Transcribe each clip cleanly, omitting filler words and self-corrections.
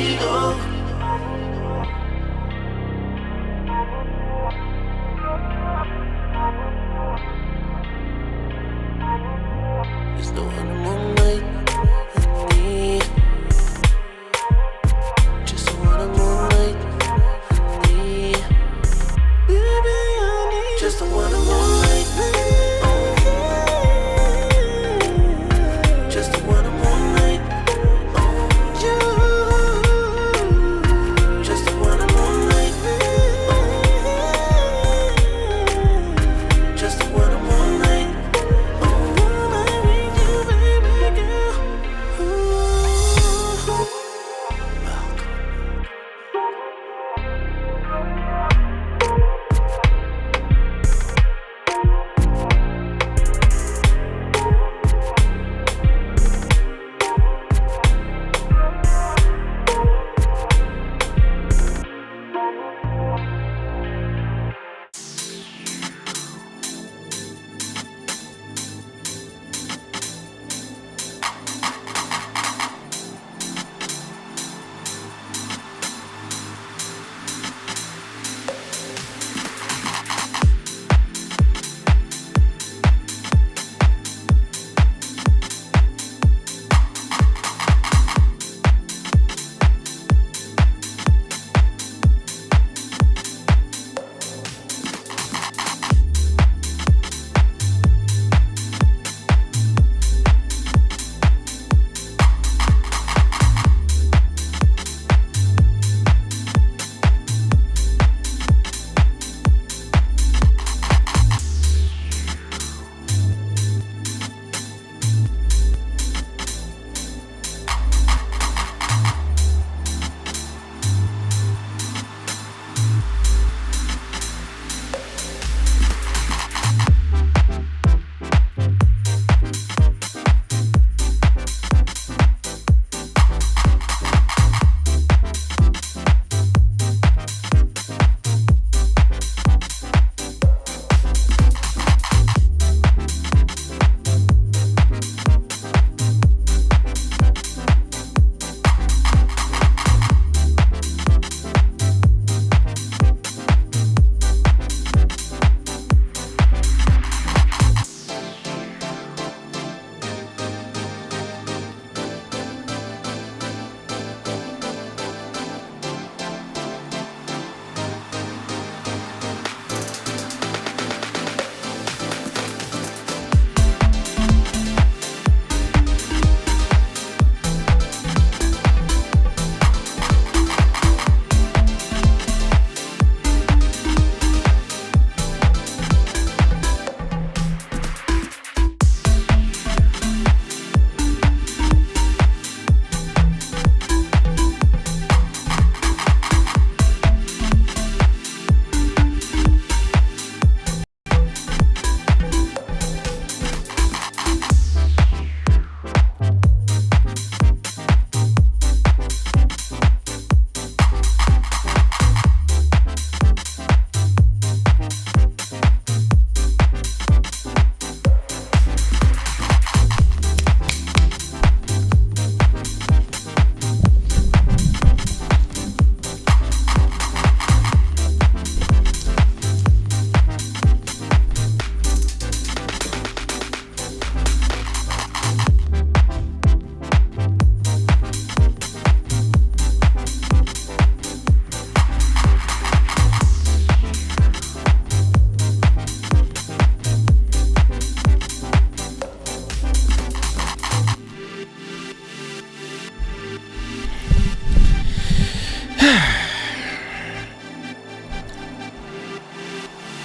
we go. It's the one moonlight and me. Just the one moonlight and me. Baby, I need just the one moonlight. Just the one moonlight. You. Just the one moonlight. Just the one moonlight. I need you, baby girl.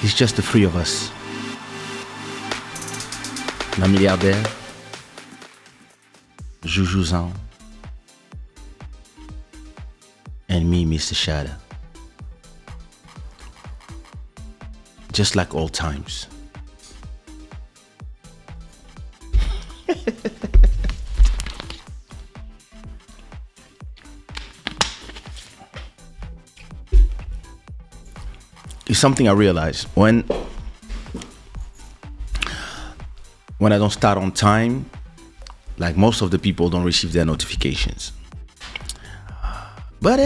It's just the three of us. La milliardaire, Juju-san, and me, Mr. Shada. Just like old times. It's something I realize when I don't start on time, like most of the people don't receive their notifications. But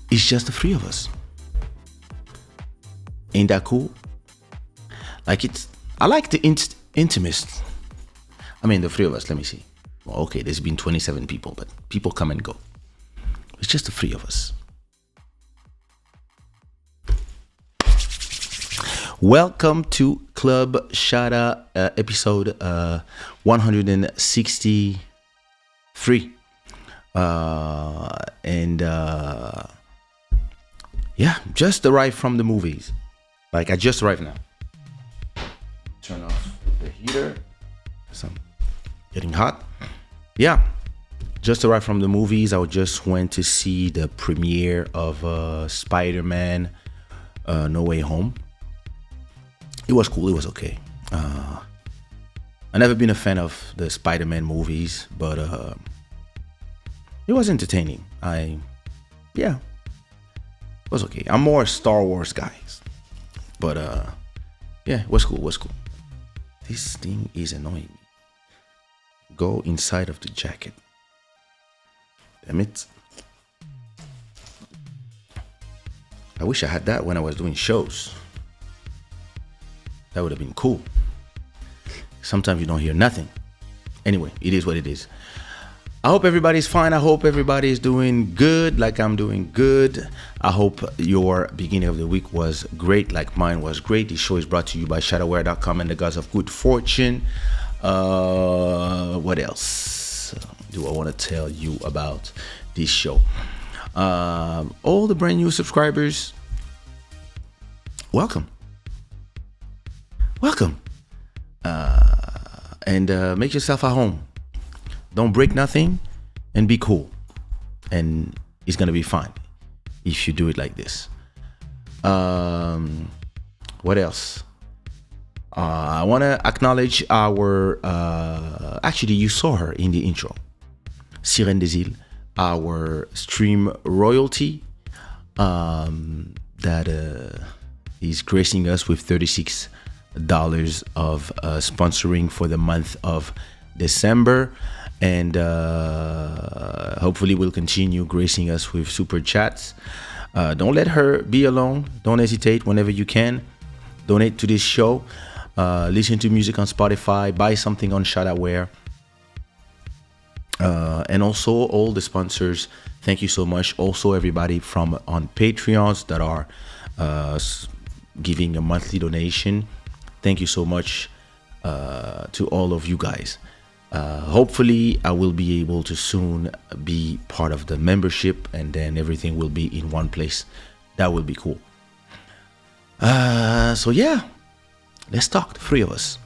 it's just the three of us. Ain't that cool? Like I like the intimacy. I mean, the three of us. Let me see. Well, okay, there's been 27 people, but people come and go. It's just the three of us. Welcome to Club Shada, episode 163. Yeah, just arrived from the movies. Like, I just arrived now. Turn off the heater. So, getting hot. Yeah, just arrived from the movies. I just went to see the premiere of Spider-Man No Way Home. It was cool. It was okay. I've never been a fan of the Spider-Man movies, but it was entertaining. It was okay. I'm more a Star Wars guy, but yeah, it was cool. It was cool. This thing is annoying me. Go inside of the jacket. Damn it. I wish I had that when I was doing shows. That would have been cool. Sometimes you don't hear nothing. Anyway, it is what it is. I hope everybody's fine. I hope everybody's doing good, like I'm doing good. I hope your beginning of the week was great, like mine was great. This show is brought to you by shadaware.com and the gods of good fortune. What else do I want to tell you about this show? All the brand new subscribers, welcome. And make yourself at home. Don't break nothing and be cool. And it's going to be fine if you do it like this. What else? I want to acknowledge our... actually, you saw her in the intro. Sirène des Îles, our stream royalty that is gracing us with $36 of sponsoring for the month of December, and hopefully will continue gracing us with super chats. Don't let her be alone. Don't hesitate. Whenever you can, donate to this show. Listen to music on Spotify, buy something on Shadaware, and also all the sponsors, thank you so much. Also everybody from on Patreons that are giving a monthly donation, thank you so much to all of you guys. Hopefully I will be able to soon be part of the membership, and then everything will be in one place. That will be cool. So yeah, let's talk, the three of us.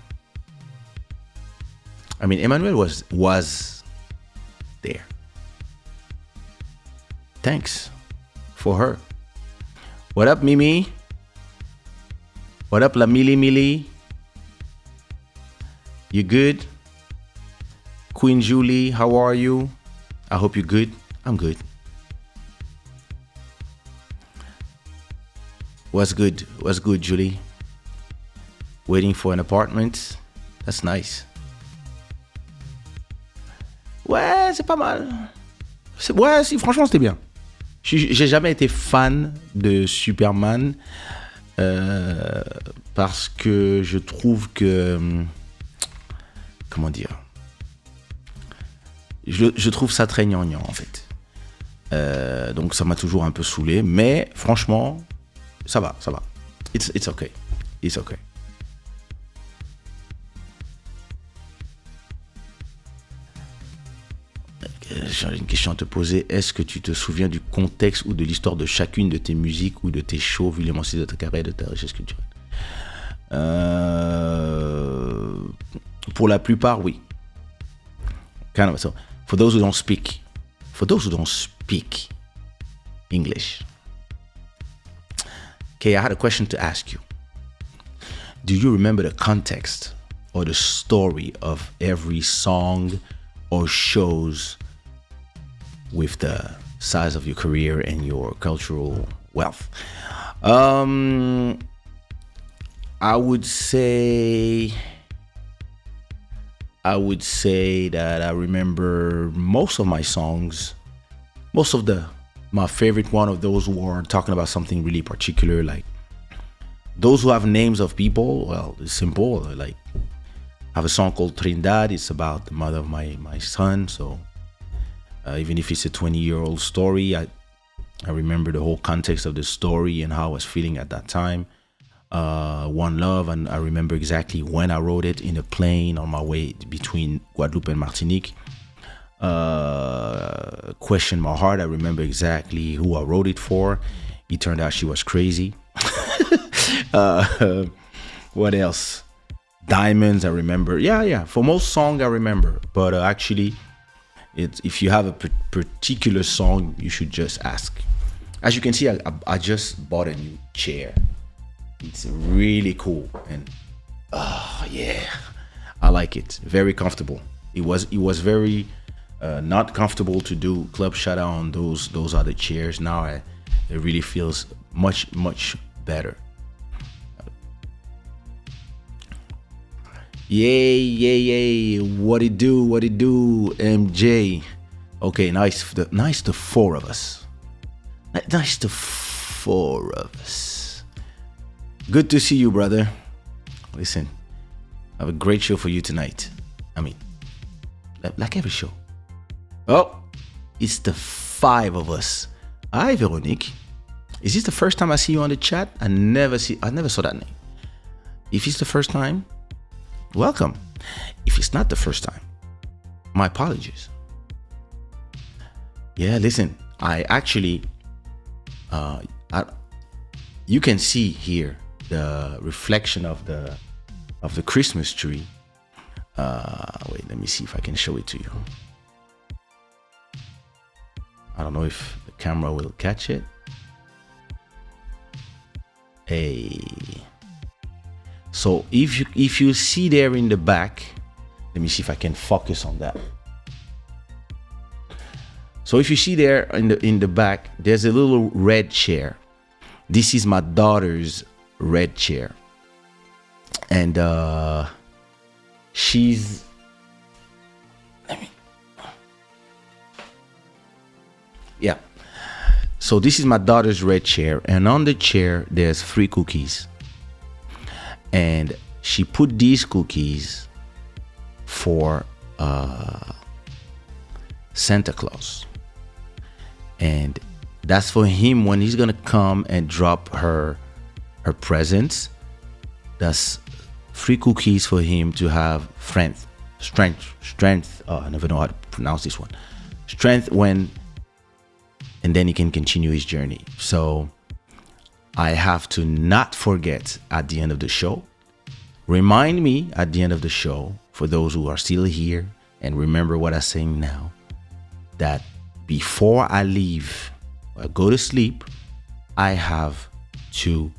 I mean, Emmanuel was there. Thanks for her. What up, Mimi? What up, La Mili Mili? You good? Queen Julie, how are you? I hope you're good. I'm good. What's good? What's good, Julie? Waiting for an apartment? That's nice. Ouais, c'est pas mal. Ouais, si, franchement, c'était bien. J'ai jamais été fan de Superman parce que je trouve que... Comment dire? Je trouve ça très gnangnan, en fait. Donc ça m'a toujours un peu saoulé, mais franchement, ça va. It's okay. It's okay. J'ai une question à te poser. Est-ce que tu te souviens du contexte ou de l'histoire de chacune de tes musiques ou de tes shows, vu l'immensité de ta carrière et de ta richesse culturelle? Pour la plupart, oui. Kind of. So, for those who don't speak English. Okay, I had a question to ask you. Do you remember the context or the story of every song or shows with the size of your career and your cultural wealth? I would say I would say that I remember most of my songs. Most of the my favorite one of those were talking about something really particular, like those who have names of people. Well, it's simple. Like I have a song called Trindade. It's about the mother of my son. So even if it's a 20-year-old story, I remember the whole context of the story and how I was feeling at that time. One Love, and I remember exactly when I wrote it, in a plane on my way between Guadeloupe and Martinique. Question My Heart, I remember exactly who I wrote it for. It turned out she was crazy. What else? Diamonds, I remember. Yeah. For most songs, I remember. But actually, if you have a particular song, you should just ask. As you can see, I just bought a new chair. It's really cool, and yeah, I like it. Very comfortable. It was very not comfortable to do Club Shada on those other chairs. Now it really feels much better. Yay! What it do, MJ? Okay, nice. Nice the four of us. Nice the four of us. Good to see you, brother. Listen, I have a great show for you tonight. I mean, like every show. Oh, it's the five of us. Hi, Veronique. Is this the first time I see you on the chat? I never saw that name. If it's the first time, welcome. If it's not the first time, my apologies. Yeah, listen, I actually, you can see here the reflection of the Christmas tree. Wait, let me see if I can show it to you. I don't know if the camera will catch it. Hey. So if you see there in the back, let me see if I can focus on that. So if you see there in the back, there's a little red chair. This is my daughter's red chair, and she's. Yeah. So this is my daughter's red chair, and on the chair there's 3 cookies, and she put these cookies for Santa Claus, and that's for him when he's gonna come and drop her presents. That's 3 cookies for him to have strength. I never know how to pronounce this one. Strength and then he can continue his journey. So I have to not forget at the end of the show. Remind me at the end of the show, for those who are still here and remember what I'm saying now, that before I leave or go to sleep, I have to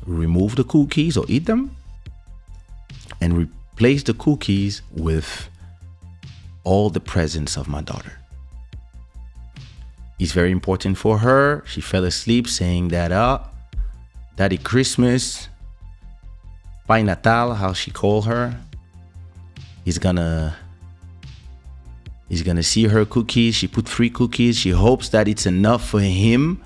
remove the cookies or eat them and replace the cookies with all the presents of my daughter. It's very important for her. She fell asleep saying that, Daddy Christmas, Pai Natal, how she called her, he's gonna see her cookies. She put 3 cookies. She hopes that it's enough for him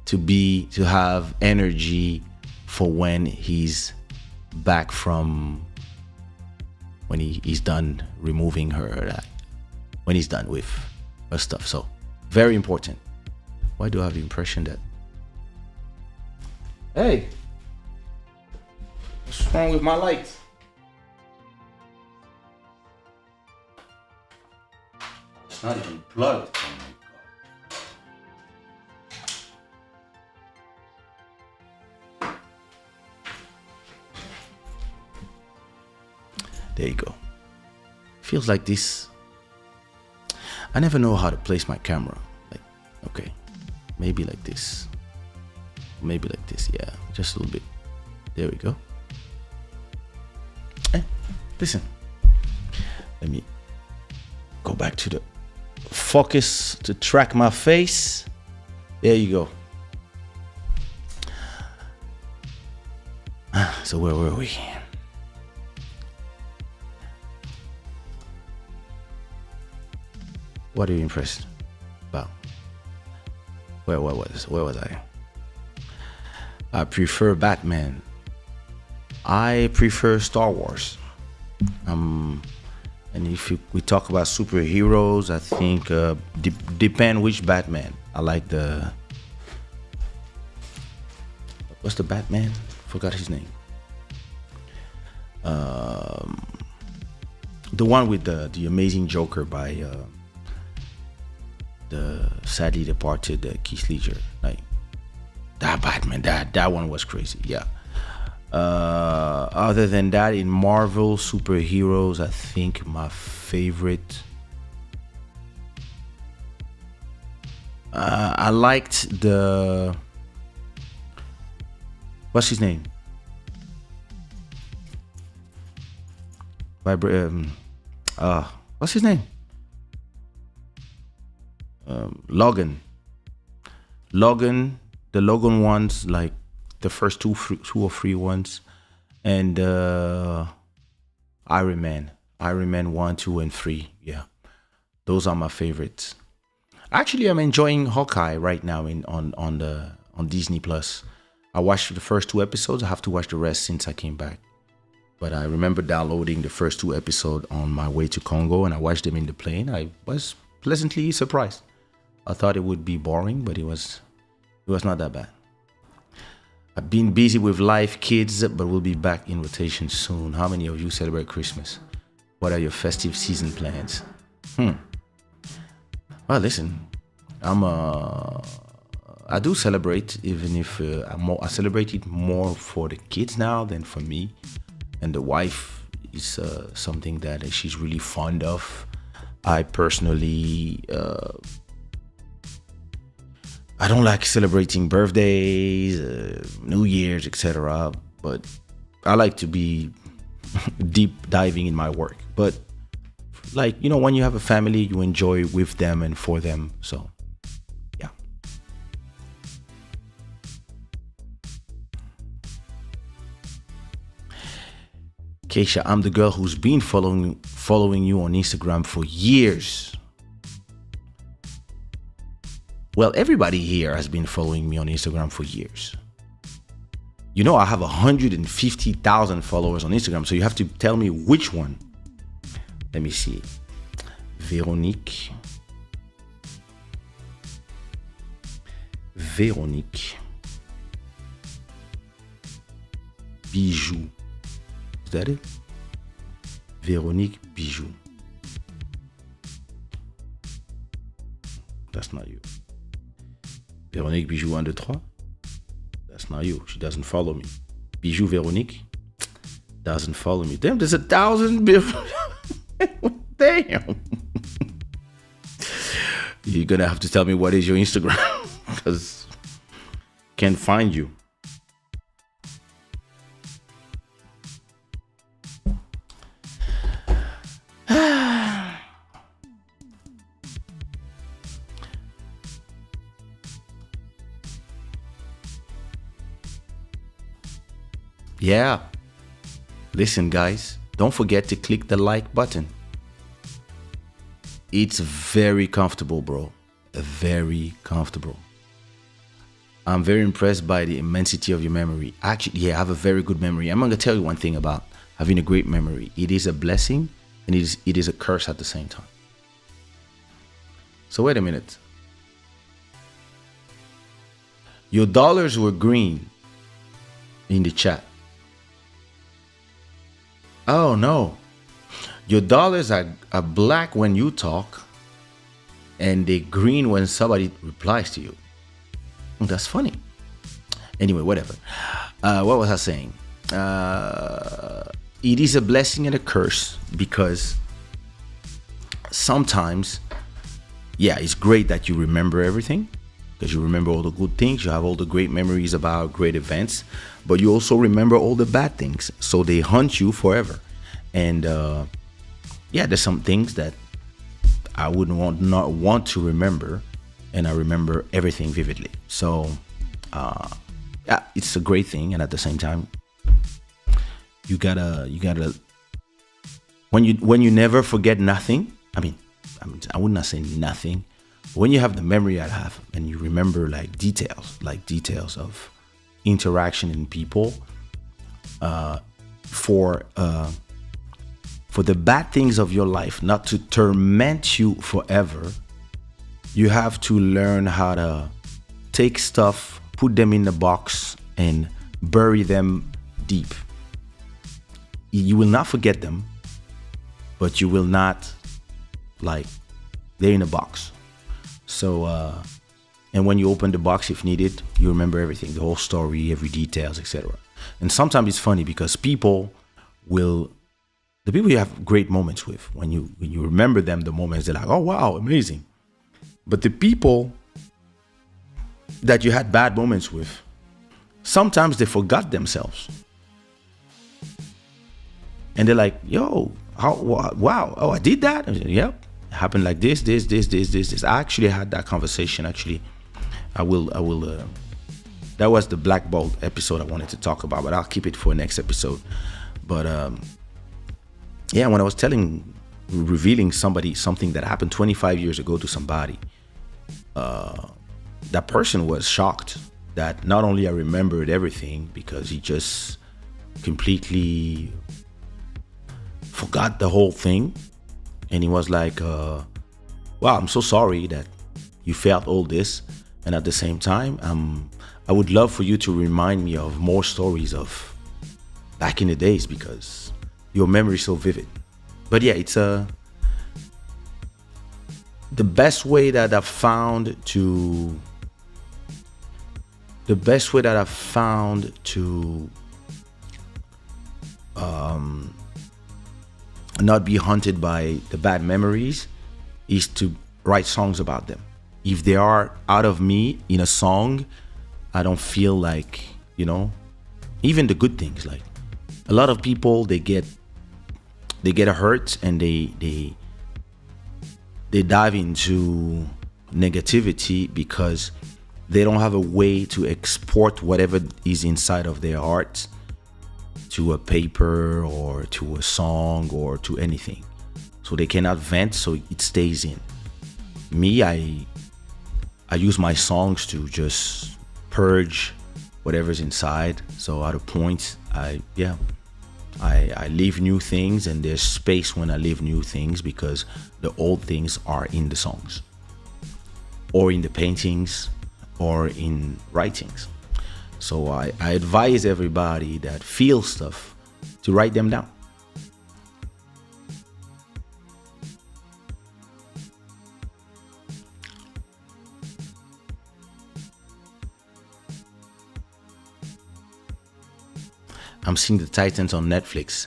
to have energy for when he's back from, when he's done removing her, when he's done with her stuff. So very important. Why do I have the impression that, hey, what's wrong with my lights? It's not even plugged. Oh my God. There you go. Feels like this. I never know how to place my camera. Like, okay, maybe like this. Maybe like this, yeah, just a little bit. There we go. Listen, let me go back to the focus to track my face. There you go. So where were we? What are you impressed about? Where was I? I prefer Batman. I prefer Star Wars. And if we talk about superheroes, I think depend which Batman. I like the what's the Batman? Forgot his name. The one with the Amazing Joker by the sadly departed Keith Ledger. Like that Batman, that one was crazy. Yeah. Other than that, in Marvel superheroes, I think my favorite. I liked the. What's his name? What's his name? Logan. The Logan ones, like the first two or three ones, and Iron Man 1, 2, and 3. Yeah, those are my favorites. Actually, I'm enjoying Hawkeye right now on Disney Plus. I watched the first 2 episodes. I have to watch the rest since I came back. But I remember downloading the first 2 episodes on my way to Congo, and I watched them in the plane. I was pleasantly surprised. I thought it would be boring, but it was not that bad. I've been busy with life, kids, but we'll be back in rotation soon. How many of you celebrate Christmas? What are your festive season plans? Well, listen, I do celebrate, even if I celebrate it more for the kids now than for me. And the wife is something that she's really fond of. I personally, I don't like celebrating birthdays, New Year's, etc. But I like to be deep diving in my work. But like, when you have a family, you enjoy with them and for them. So, yeah. Kaysha, I'm the girl who's been following you on Instagram for years. Well, everybody here has been following me on Instagram for years. I have 150,000 followers on Instagram, so you have to tell me which one. Let me see. Véronique Bijou. Is that it? Véronique Bijou. That's not you. Véronique Bijou 1, 2, 3. That's not you. She doesn't follow me. Bijou Véronique doesn't follow me. Damn, there's 1,000. Damn. You're gonna have to tell me what is your Instagram, because can't find you. Yeah. Listen, guys, don't forget to click the like button. It's very comfortable, bro. Very comfortable. I'm very impressed by the immensity of your memory. Actually, yeah, I have a very good memory. I'm going to tell you one thing about having a great memory. It is a blessing and it is a curse at the same time. So wait a minute. Your dollars were green in the chat. Oh no. Your dollars are black when you talk and they're green when somebody replies to you. That's funny. Anyway, whatever. What was I saying? It is a blessing and a curse because sometimes, yeah, it's great that you remember everything because you remember all the good things. You have all the great memories about great events, but you also remember all the bad things. So they haunt you forever. And yeah, there's some things that I wouldn't not want to remember, and I remember everything vividly. So yeah, it's a great thing, and at the same time, you gotta when you never forget nothing. I mean, I would not say nothing. When you have the memory I have, and you remember like details of interaction in people, for the bad things of your life not to torment you forever, you have to learn how to take stuff, put them in the box, and bury them deep. You will not forget them, but you will not, like, they're in a box. So, and when you open the box, if needed, you remember everything, the whole story, every details, etc. And sometimes it's funny because the people you have great moments with, when you remember them, the moments, they're like, oh wow, amazing. But the people that you had bad moments with, sometimes they forgot themselves. And they're like, yo, wow, oh, I did that? I said, yep, it happened like this. I actually had that conversation. Actually, I will, that was the Black Bolt episode I wanted to talk about, but I'll keep it for next episode. But yeah, when I was revealing something that happened 25 years ago to somebody, that person was shocked that not only I remembered everything, because he just completely forgot the whole thing. And he was like, wow, I'm so sorry that you felt all this. And at the same time, I would love for you to remind me of more stories of back in the days, because your memory is so vivid. But yeah, it's the best way that I've found to not be haunted by the bad memories is to write songs about them. If they are out of me in a song, I don't feel like, even the good things. Like, a lot of people, they get hurt and they dive into negativity because they don't have a way to export whatever is inside of their heart to a paper or to a song or to anything. So they cannot vent, so it stays in. Me, I use my songs to just purge whatever's inside. So at a point, I leave new things, and there's space when I leave new things because the old things are in the songs or in the paintings or in writings. So I advise everybody that feels stuff to write them down. I'm seeing the Titans on Netflix.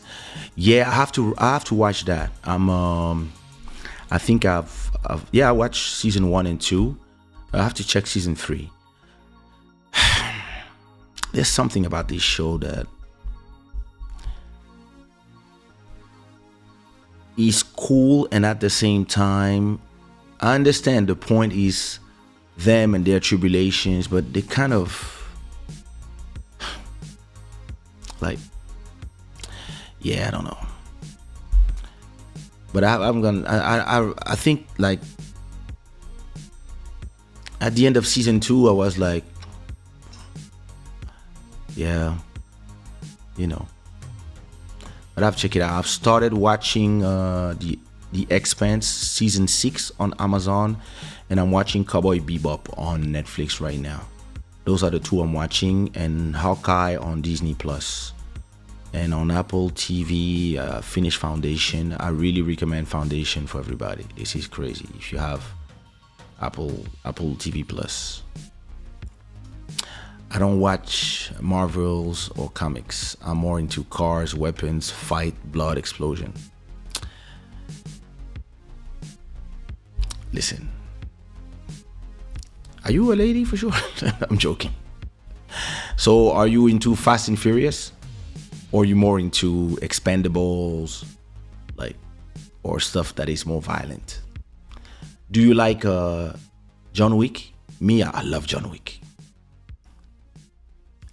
Yeah, I have to watch that. I think I watched season 1 and 2. I have to check season 3. There's something about this show that is cool, and at the same time, I understand the point is them and their tribulations, but they kind of like, yeah, I don't know. But I think, like, at the end of season 2, I was like, yeah, but I've checked it out. I've started watching the Expanse season 6 on Amazon, and I'm watching Cowboy Bebop on Netflix right now. Those are the two I'm watching, and Hawkeye on Disney Plus, and on Apple TV. Finish Foundation. I really recommend Foundation for everybody. This is crazy. If you have Apple TV Plus. I don't watch Marvels or comics. I'm more into cars, weapons, fight, blood, explosion. Listen, are you a lady for sure? I'm joking. So are you into Fast and Furious? Or are you more into Expendables, like, or stuff that is more violent? Do you like John Wick? Me, I love John Wick.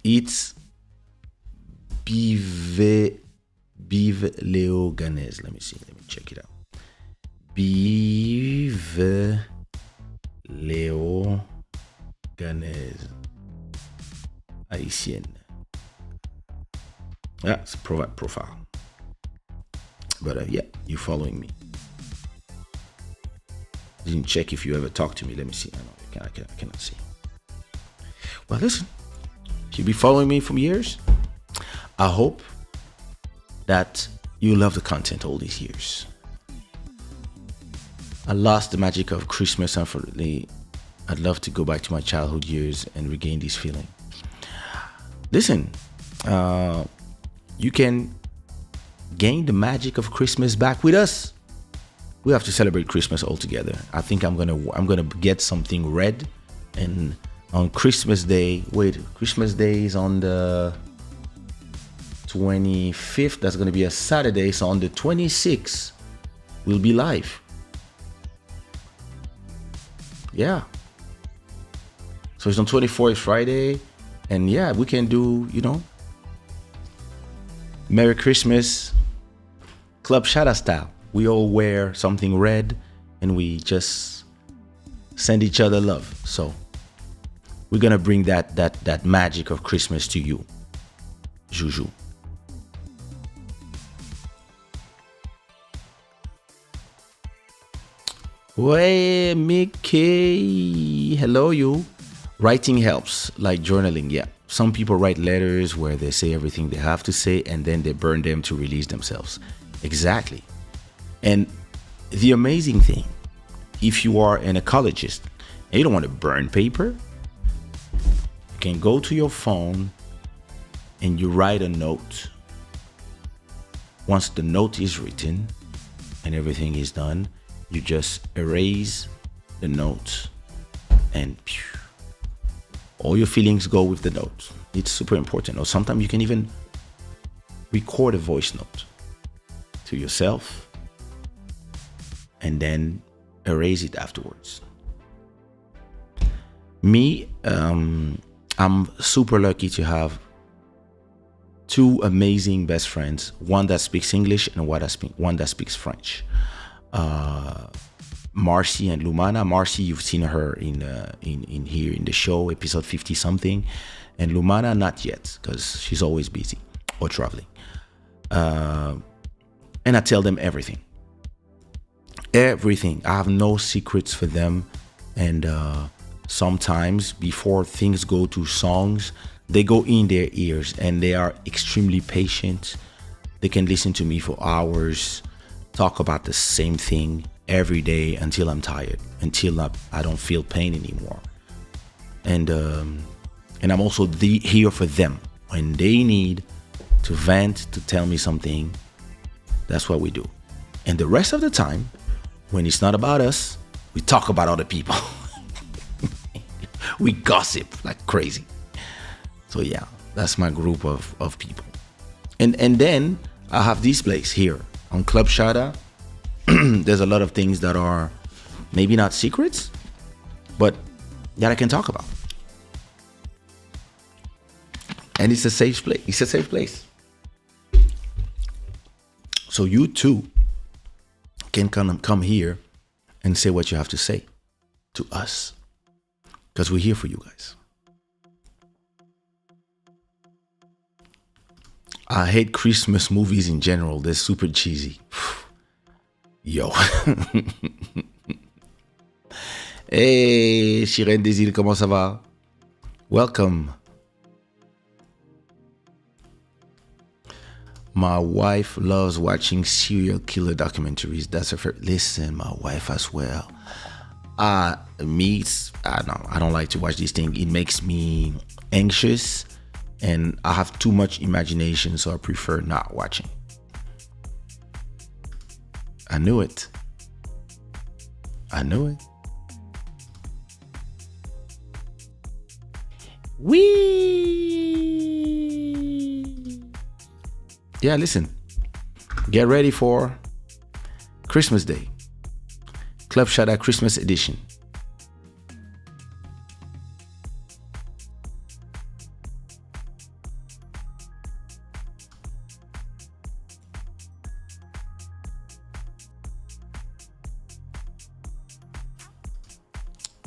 It's Bive Leoganese. Let me check it out. Bive Léo Ganaise Haitienne. Yeah, it's a profile. But yeah, you following me. Didn't check if you ever talked to me. Let me see. I cannot see. Well, listen. If you've been following me for years, I hope that you love the content all these years. I lost the magic of Christmas, unfortunately. I'd love to go back to my childhood years and regain this feeling. Listen, you can gain the magic of Christmas back with us. We have to celebrate Christmas all together. I think I'm gonna get something red, and on Christmas Day. Wait, Christmas Day is on the 25th. That's gonna be a Saturday. So on the 26th, we'll be live. Yeah. So it's on 24th Friday, and yeah, we can do, Merry Christmas, Club Shada style. We all wear something red, and we just send each other love. So we're gonna bring that magic of Christmas to you, Juju. Hey, Mickey. Hello, you. Writing helps, like journaling, yeah. Some people write letters where they say everything they have to say and then they burn them to release themselves. Exactly. And the amazing thing, if you are an ecologist and you don't want to burn paper, you can go to your phone and you write a note. Once the note is written and everything is done, you just erase the note and all your feelings go with the note. It's super important. Or sometimes you can even record a voice note to yourself and then erase it afterwards. Me, I'm super lucky to have two amazing best friends, one that speaks English and one that speaks French. Marcy and Lumana. Marcy, you've seen her in here in the show, episode 50 something, and Lumana not yet because she's always busy or traveling. And I tell them everything. I have no secrets for them, and sometimes before things go to songs, they go in their ears, and they are extremely patient. They can listen to me for hours, talk about the same thing every day until I'm tired, until I don't feel pain anymore. And I'm also here for them when they need to vent, to tell me something. That's what we do. And the rest of the time, when it's not about us, we talk about other people. We gossip like crazy. So yeah, that's my group of people. And then I have this place here on Club Shada. There's a lot of things that are maybe not secrets, but that I can talk about. And it's a safe place. It's a safe place. So you too can come here and say what you have to say to us, because we're here for you guys. I hate Christmas movies in general. They're super cheesy. Yo. Hey, Chirène Désir, comment ça va? Welcome. My wife loves watching serial killer documentaries. That's her favorite. Listen, my wife as well. I don't like to watch these things. It makes me anxious, and I have too much imagination, so I prefer not watching. I knew it. Yeah, listen. Get ready for Christmas Day. Club Shada Christmas Edition.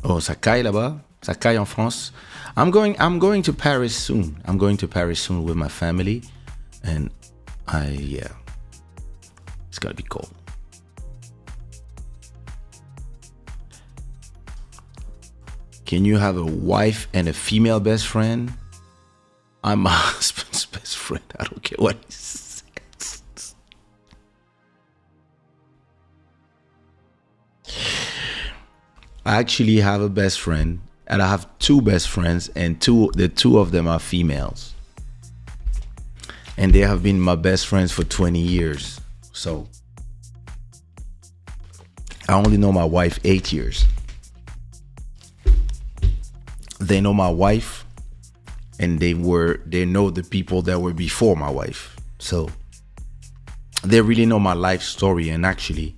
Oh, ça caille là-bas. Ça caille en France. I'm going to Paris soon. I'm going to Paris soon with my family. And yeah. It's gonna be cold. Can you have a wife and a female best friend? I'm my husband's best friend. I don't care what he says. I actually have a best friend, and I have two best friends, and the two of them are females. And they have been my best friends for 20 years. So I only know my wife 8 years. They know my wife, and they know the people that were before my wife. So they really know my life story. And actually,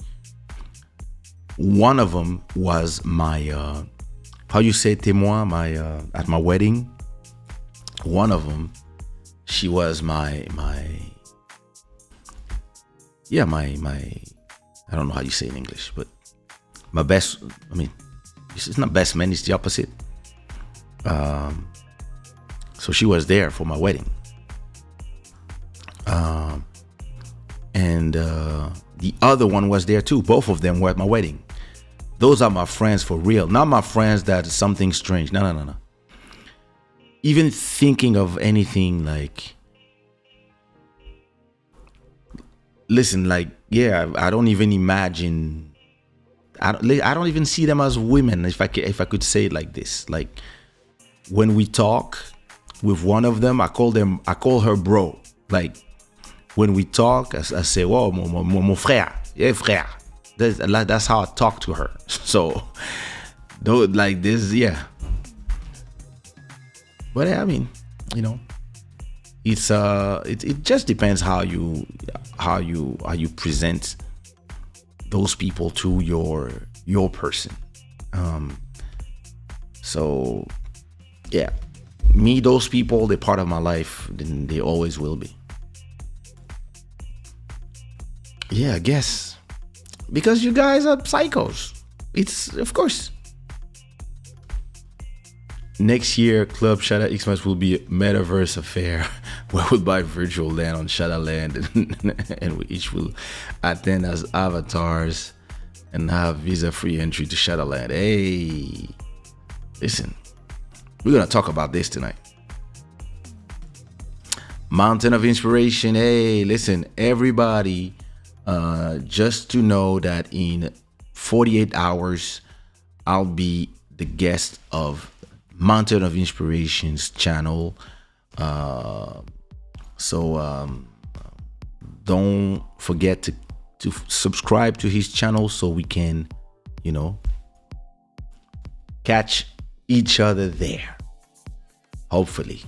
one of them was my how you say témoin, my at my wedding. One of them, she was my I don't know how you say in English, but my best, I mean, it's not best man, it's the opposite. So she was there for my wedding. And the other one was there too. Both of them were at my wedding. Those are my friends for real. Not my friends that is something strange. No. Even thinking of anything like, listen, like, yeah, I don't even imagine. I don't even see them as women. If I could say it like this, like when we talk with one of them, I call her bro. Like when we talk, I say, "Oh, mon frère, yeah, frère." That's how I talk to her. So, though, like this, yeah. But I mean, you know, it's it just depends how you present those people to your person. So yeah, me, those people, they're part of my life, and they always will be. Yeah, I guess because you guys are psychos. It's, of course. Next year, Club Shada Xmas will be a metaverse affair where we buy virtual land on Shada Land and we each will attend as avatars and have visa-free entry to Shada Land. Hey, listen, we're going to talk about this tonight. Mountain of Inspiration. Hey, listen, everybody, just to know that in 48 hours, I'll be the guest of Mountain of Inspiration's channel. So don't forget to subscribe to his channel so we can, you know, catch each other there. Hopefully.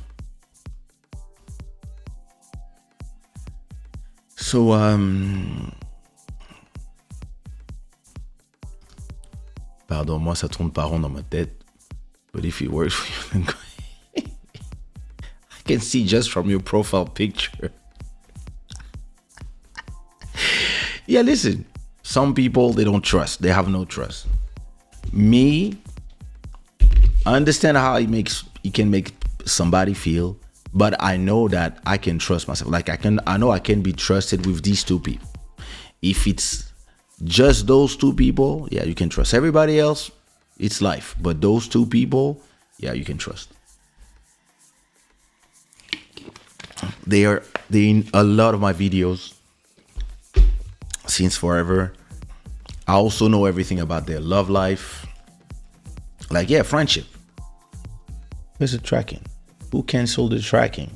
So pardon, moi ça tourne pas rond dans ma tête. But if it works for you, then I can see just from your profile picture. Yeah, listen. Some people, they don't trust. They have no trust. Me, I understand how it can make somebody feel, but I know that I can trust myself. Like I know I can be trusted with these two people. If it's just those two people, yeah, you can trust. Everybody else, it's life. But those two people, yeah, you can trust. They're in a lot of my videos since forever. I also know everything about their love life. Like, yeah, friendship. Where's the tracking? Who canceled the tracking?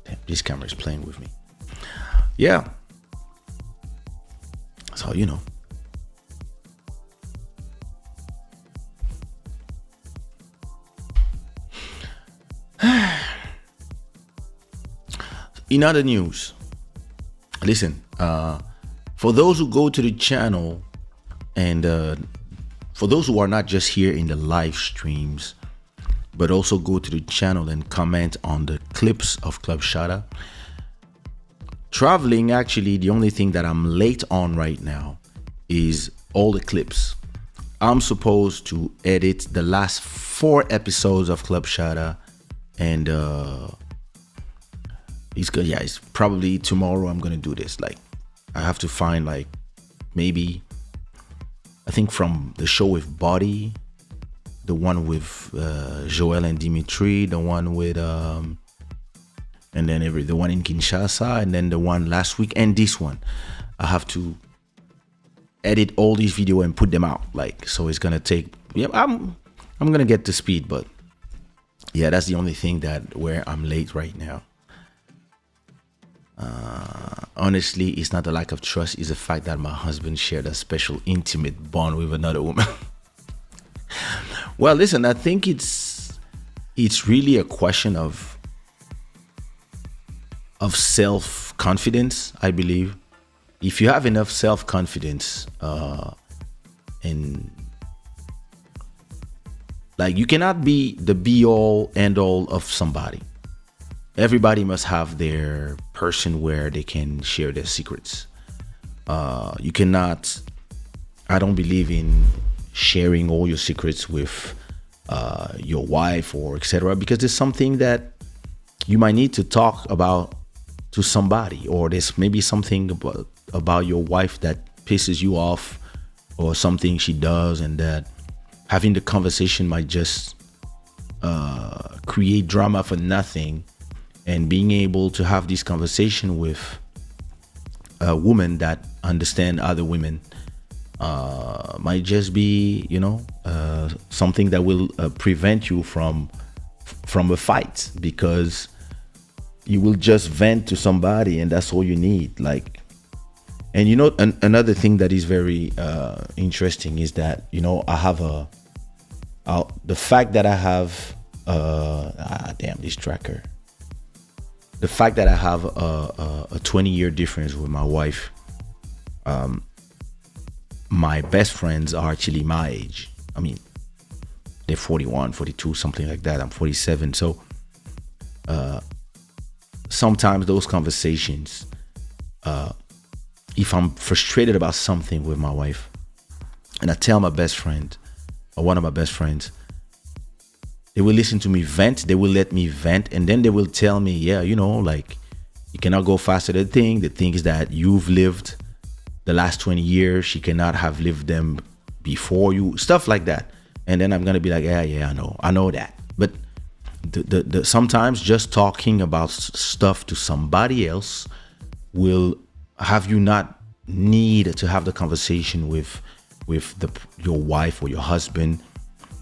Damn, this camera is playing with me. Yeah. So, you know. In other news, listen, for those who go to the channel and for those who are not just here in the live streams, but also go to the channel and comment on the clips of Club Shada. Traveling, actually, the only thing that I'm late on right now is all the clips. I'm supposed to edit the last 4 episodes of Club Shada, and it's good. Yeah, it's probably tomorrow I'm gonna do this. Like, I have to find like maybe, I think from the show with Body, the one with Joel and Dimitri, the one with and then the one in Kinshasa, and then the one last week, and this one. I have to edit all these videos and put them out. Like, so it's gonna take. Yeah, I'm gonna get to speed, but yeah, that's the only thing that where I'm late right now. Honestly, it's not the lack of trust, it's the fact that my husband shared a special intimate bond with another woman. Well, listen, I think it's really a question of self-confidence, I believe. If you have enough self-confidence, and like, you cannot be the be-all end-all of somebody. Everybody must have their person where they can share their secrets. You cannot, I don't believe in sharing all your secrets with your wife or etc., because there's something that you might need to talk about to somebody, or there's maybe something about your wife that pisses you off, or something she does, and that having the conversation might just create drama for nothing. And being able to have this conversation with a woman that understand other women might just be, something that will prevent you from a fight, because you will just vent to somebody and that's all you need. Like, and another thing that is very interesting is that, I have the fact that I have this tracker. The fact that I have a 20-year difference with my wife, my best friends are actually my age. I mean, they're 41, 42, something like that. I'm 47. So sometimes those conversations, if I'm frustrated about something with my wife, and I tell my best friend, or one of my best friends, they will listen to me vent. They will let me vent. And then they will tell me, yeah, like, you cannot go faster than the thing. The things that you've lived the last 20 years, she cannot have lived them before you. Stuff like that. And then I'm going to be like, yeah, I know that. But the sometimes just talking about stuff to somebody else will have you not need to have the conversation with your wife or your husband.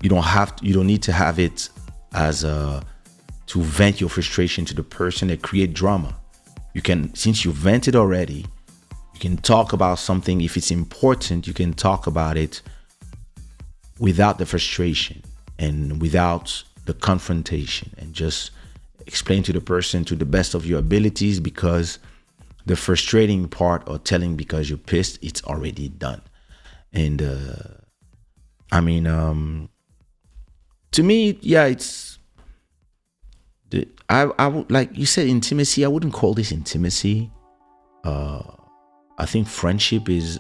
You don't need to have it as to vent your frustration to the person and create drama. You can, since you vented already, you can talk about something. If it's important, you can talk about it without the frustration and without the confrontation, and just explain to the person to the best of your abilities, because the frustrating part, or telling because you're pissed, it's already done. And to me, yeah, it's I would, like you said, intimacy. I wouldn't call this intimacy. I think friendship is,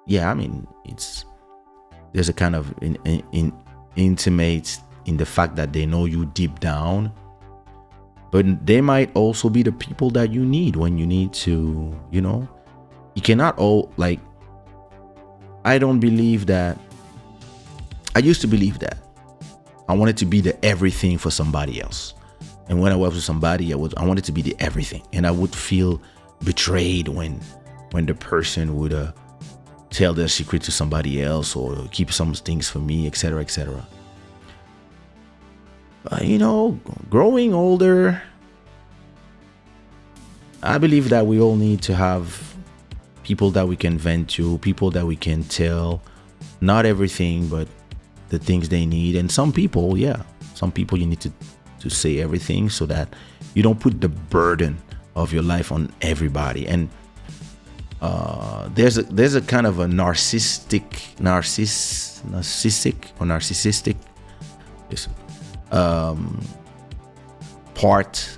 there's a kind of intimate in the fact that they know you deep down, but they might also be the people that you need when you need to, you cannot all, like, I don't believe that. I used to believe that I wanted to be the everything for somebody else. And when I was with somebody, I wanted to be the everything. And I would feel betrayed when the person would tell their secret to somebody else, or keep some things for me, etc., etc. Growing older, I believe that we all need to have people that we can vent to, people that we can tell, not everything, but the things they need. And some people you need to say everything, so that you don't put the burden of your life on everybody. And there's a kind of a narcissistic part,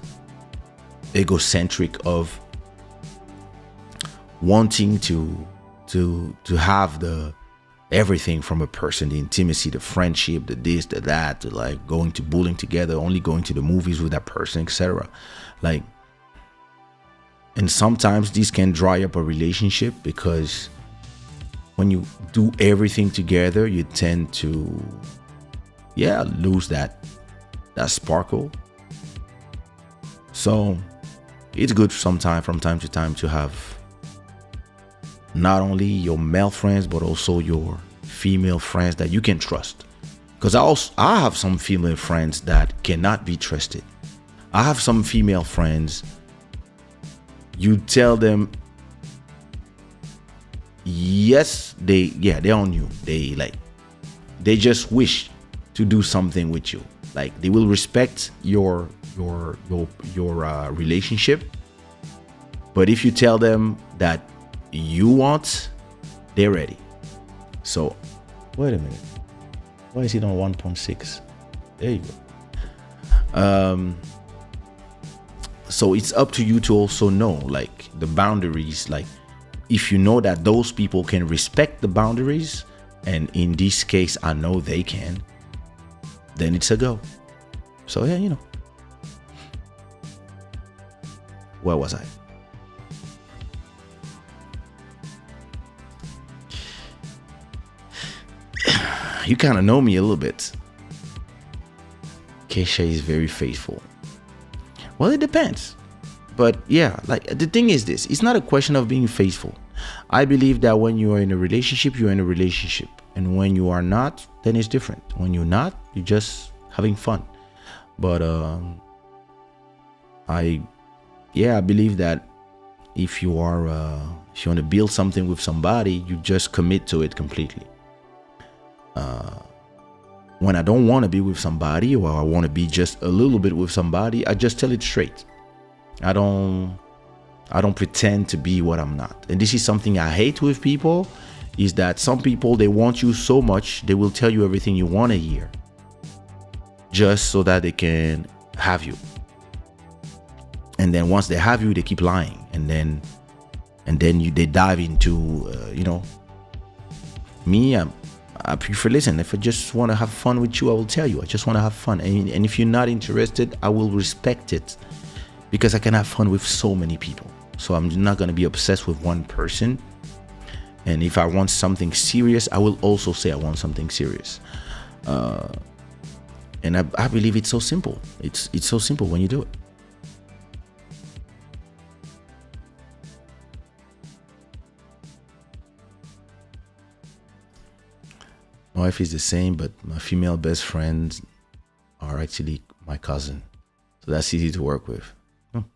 egocentric, of wanting to have everything from a person, the intimacy, the friendship, the this, the that, to like going to bowling together, only going to the movies with that person, etc. Like, and sometimes this can dry up a relationship, because when you do everything together, you tend to lose that sparkle. So it's good from time to time to have not only your male friends but also your female friends that you can trust. Because I have some female friends that cannot be trusted. I have some female friends, you tell them yes, they're on you. They just wish to do something with you. Like, they will respect your relationship, but if you tell them that you want, they're ready. So wait a minute, why is it on 1.6? There you go. So it's up to you to also know, like, the boundaries. Like, if you know that those people can respect the boundaries, and in this case I know they can, then it's a go. So yeah, where was I? You kind of know me a little bit. Kaysha is very faithful. Well, it depends. But yeah, like, the thing is this, it's not a question of being faithful. I believe that when you are in a relationship, you're in a relationship. And when you are not, then it's different. When you're not, you're just having fun. But I believe that if you want to build something with somebody, you just commit to it completely. When I don't want to be with somebody, or I want to be just a little bit with somebody, I just tell it straight. I don't pretend to be what I'm not. And this is something I hate with people, is that some people, they want you so much, they will tell you everything you want to hear, just so that they can have you. And then once they have you, they keep lying, and then they dive into me. I prefer, listen, if I just want to have fun with you, I will tell you I just want to have fun, and if you're not interested, I will respect it, because I can have fun with so many people. So I'm not going to be obsessed with one person. And if I want something serious, I will also say I want something serious. And I believe it's so simple. It's so simple when you do it. My wife is the same, but my female best friends are actually my cousin. So that's easy to work with.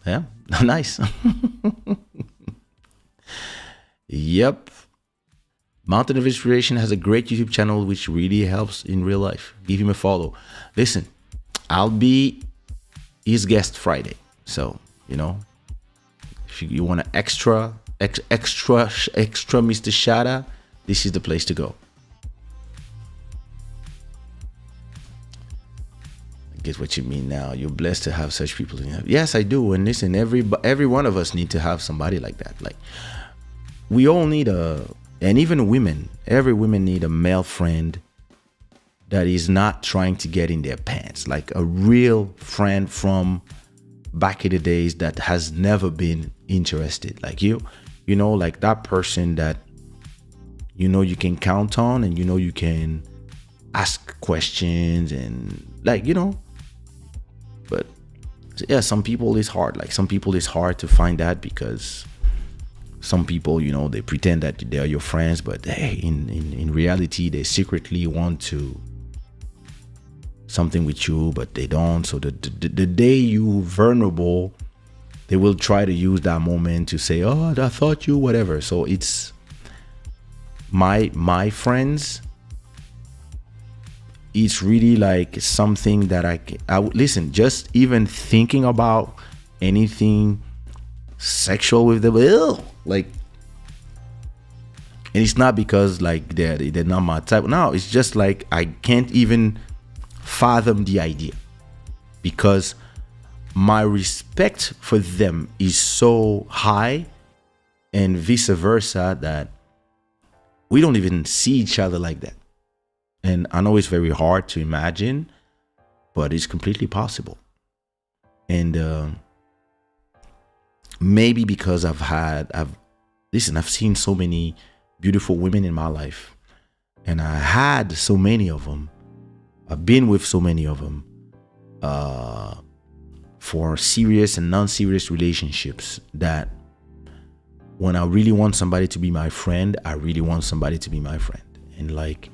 Yeah, nice. Yep. Mountain of Inspiration has a great YouTube channel which really helps in real life. Give him a follow. Listen, I'll be his guest Friday. So, if you want an extra Mr. Shada, this is the place to go. I get what you mean now. You're blessed to have such people in your life. Yes, I do. And listen, every one of us need to have somebody like that. Like, we all need and even women, every woman need a male friend that is not trying to get in their pants. Like a real friend from back in the days that has never been interested. Like like that person that you can count on, and you can ask questions, and but yeah, some people it's hard. Like, some people it's hard to find that, because some people, they pretend that they are your friends, but hey, in reality, they secretly want to something with you, but they don't. So the day you vulnerable, they will try to use that moment to say, oh, I thought you, whatever. So it's my friends. It's really like something that I would listen, just even thinking about anything sexual with them, like, and it's not because like they're not my type. No, it's just like I can't even fathom the idea, because my respect for them is so high, and vice versa, that we don't even see each other like that. And I know it's very hard to imagine, but it's completely possible. And maybe because I've seen so many beautiful women in my life, and I had so many of them. I've been with so many of them for serious and non-serious relationships, that when I really want somebody to be my friend, I really want somebody to be my friend. And like,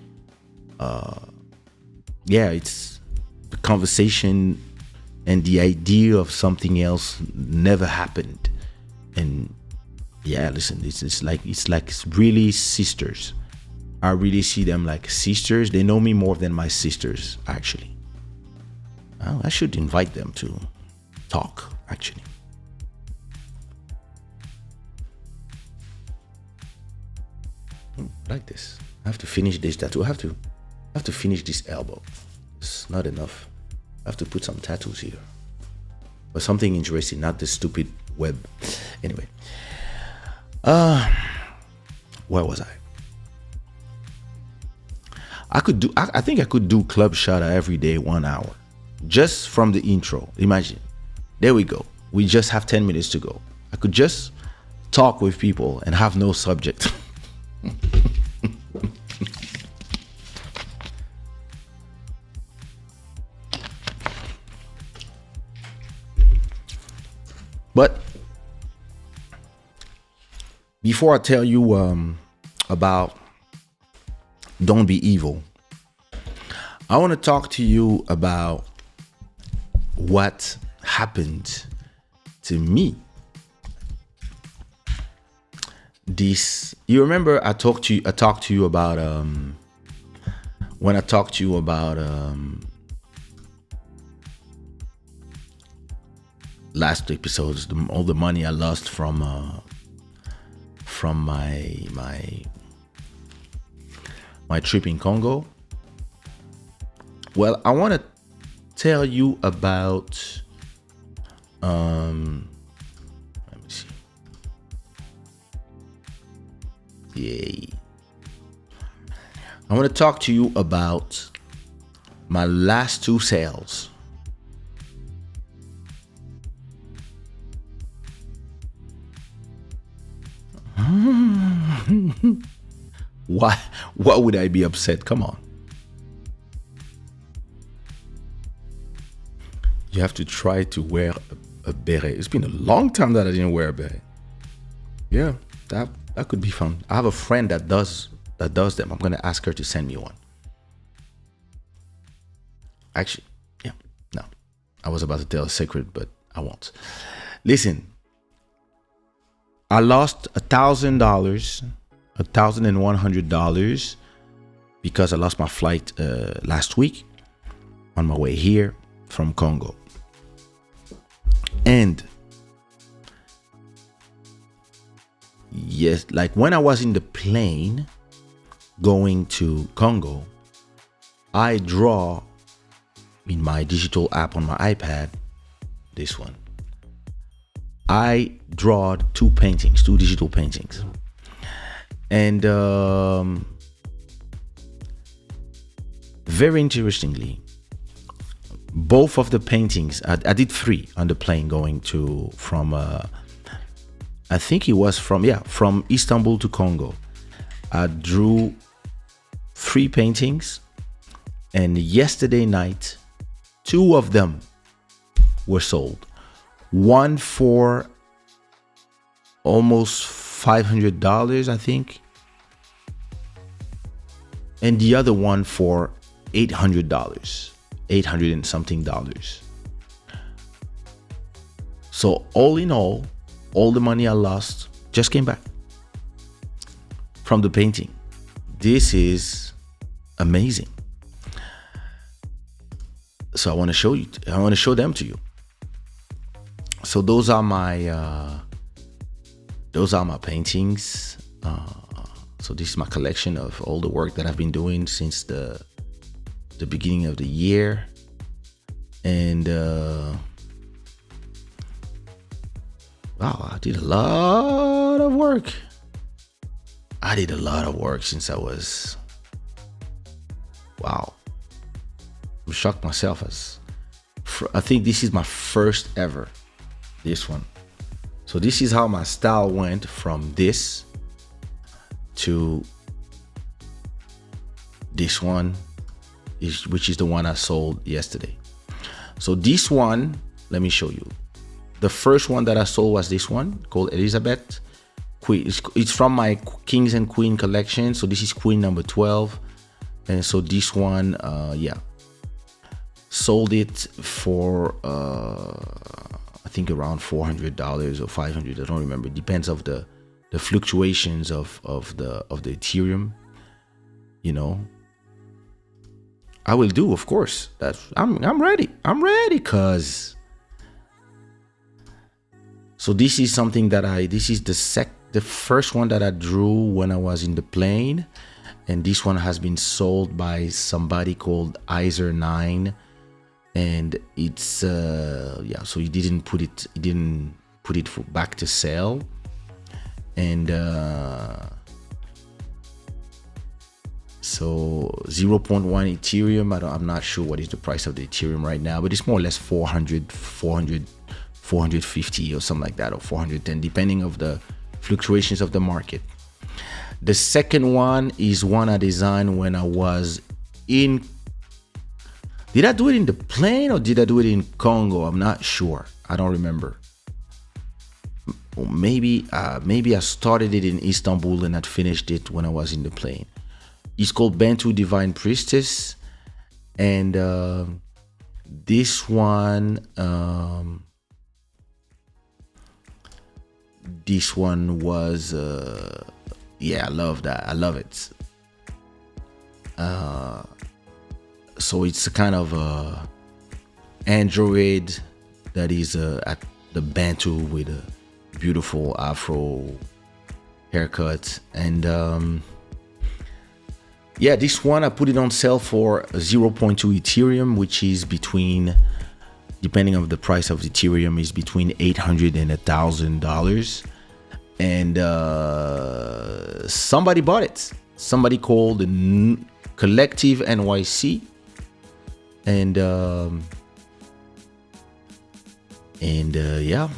it's the conversation and the idea of something else never happened. And yeah, listen, it's like really sisters. I really see them like sisters. They know me more than my sisters, actually. Well, I should invite them to talk, actually. Like this. I have to finish this tattoo. I have to finish this elbow. It's not enough. I have to put some tattoos here. But something interesting, not this stupid web. Anyway. Where was I? I think I could do Club Shada every day, 1 hour. Just from the intro. Imagine. There we go. We just have 10 minutes to go. I could just talk with people and have no subject. But before I tell you about Don't Be Evil, I want to talk to you about what happened to me. You remember I talked to you about when I talked to you about last episodes, all the money I lost from my trip in Congo. Well, I want to tell you about let me see. Yay. I want to talk to you about my last 2 sales. Why? What would I be upset? Come on. You have to try to wear a beret. It's been a long time that I didn't wear a beret. Yeah, that could be fun. I have a friend that does them. I'm gonna ask her to send me one. Actually, yeah. No, I was about to tell a secret, but I won't. Listen, I lost $1,000, $1,100 because I lost my flight last week on my way here from Congo. And yes, like when I was in the plane going to Congo, I draw in my digital app on my iPad, this one. I draw 2 digital paintings. And very interestingly, both of the paintings, I did 3 on the plane going from I think it was from Istanbul to Congo. I drew 3 paintings, and yesterday night, 2 of them were sold. One for almost $500, I think, and the other one for $800, $800 and something dollars. So all in all the money I lost just came back from the painting. This is amazing. So I want to show you. I want to show them to you. So those are my paintings. So this is my collection of all the work that I've been doing since the beginning of the year. And wow, I did a lot of work. I did a lot of work since I was, wow. I'm shocked myself I think this is my first ever, this one. So this is how my style went from this to this one, which is the one I sold yesterday. So this one, let me show you. The first one that I sold was this one called Elizabeth Queen. It's from my Kings and Queen collection. So this is Queen number 12. And so this one, sold it for I think around $400 or $500. I don't remember. It depends of the fluctuations of the Ethereum. You know, I will do, of course. I'm ready. Cause so this is something that this is the first one that I drew when I was in the plane, and this one has been sold by somebody called Iser9, and it's so he didn't put it back to sale, and so 0.1 Ethereum. I'm not sure what is the price of the Ethereum right now, but it's more or less 450 or something like that, or 410, depending of the fluctuations of the market. The second one is one I designed when I was in, did I do it in the plane or did I do it in Congo? I'm not sure. I don't remember. Or maybe I started it in Istanbul and I finished it when I was in the plane. It's called Bantu Divine Priestess, and this one was I love that. I love it. So it's a kind of a android that is at the Bantu with a beautiful Afro haircut, and this one I put it on sale for 0.2 Ethereum, which is between, depending on the price of Ethereum, is between $800 and $1,000. And somebody bought it. Somebody called Collective NYC, and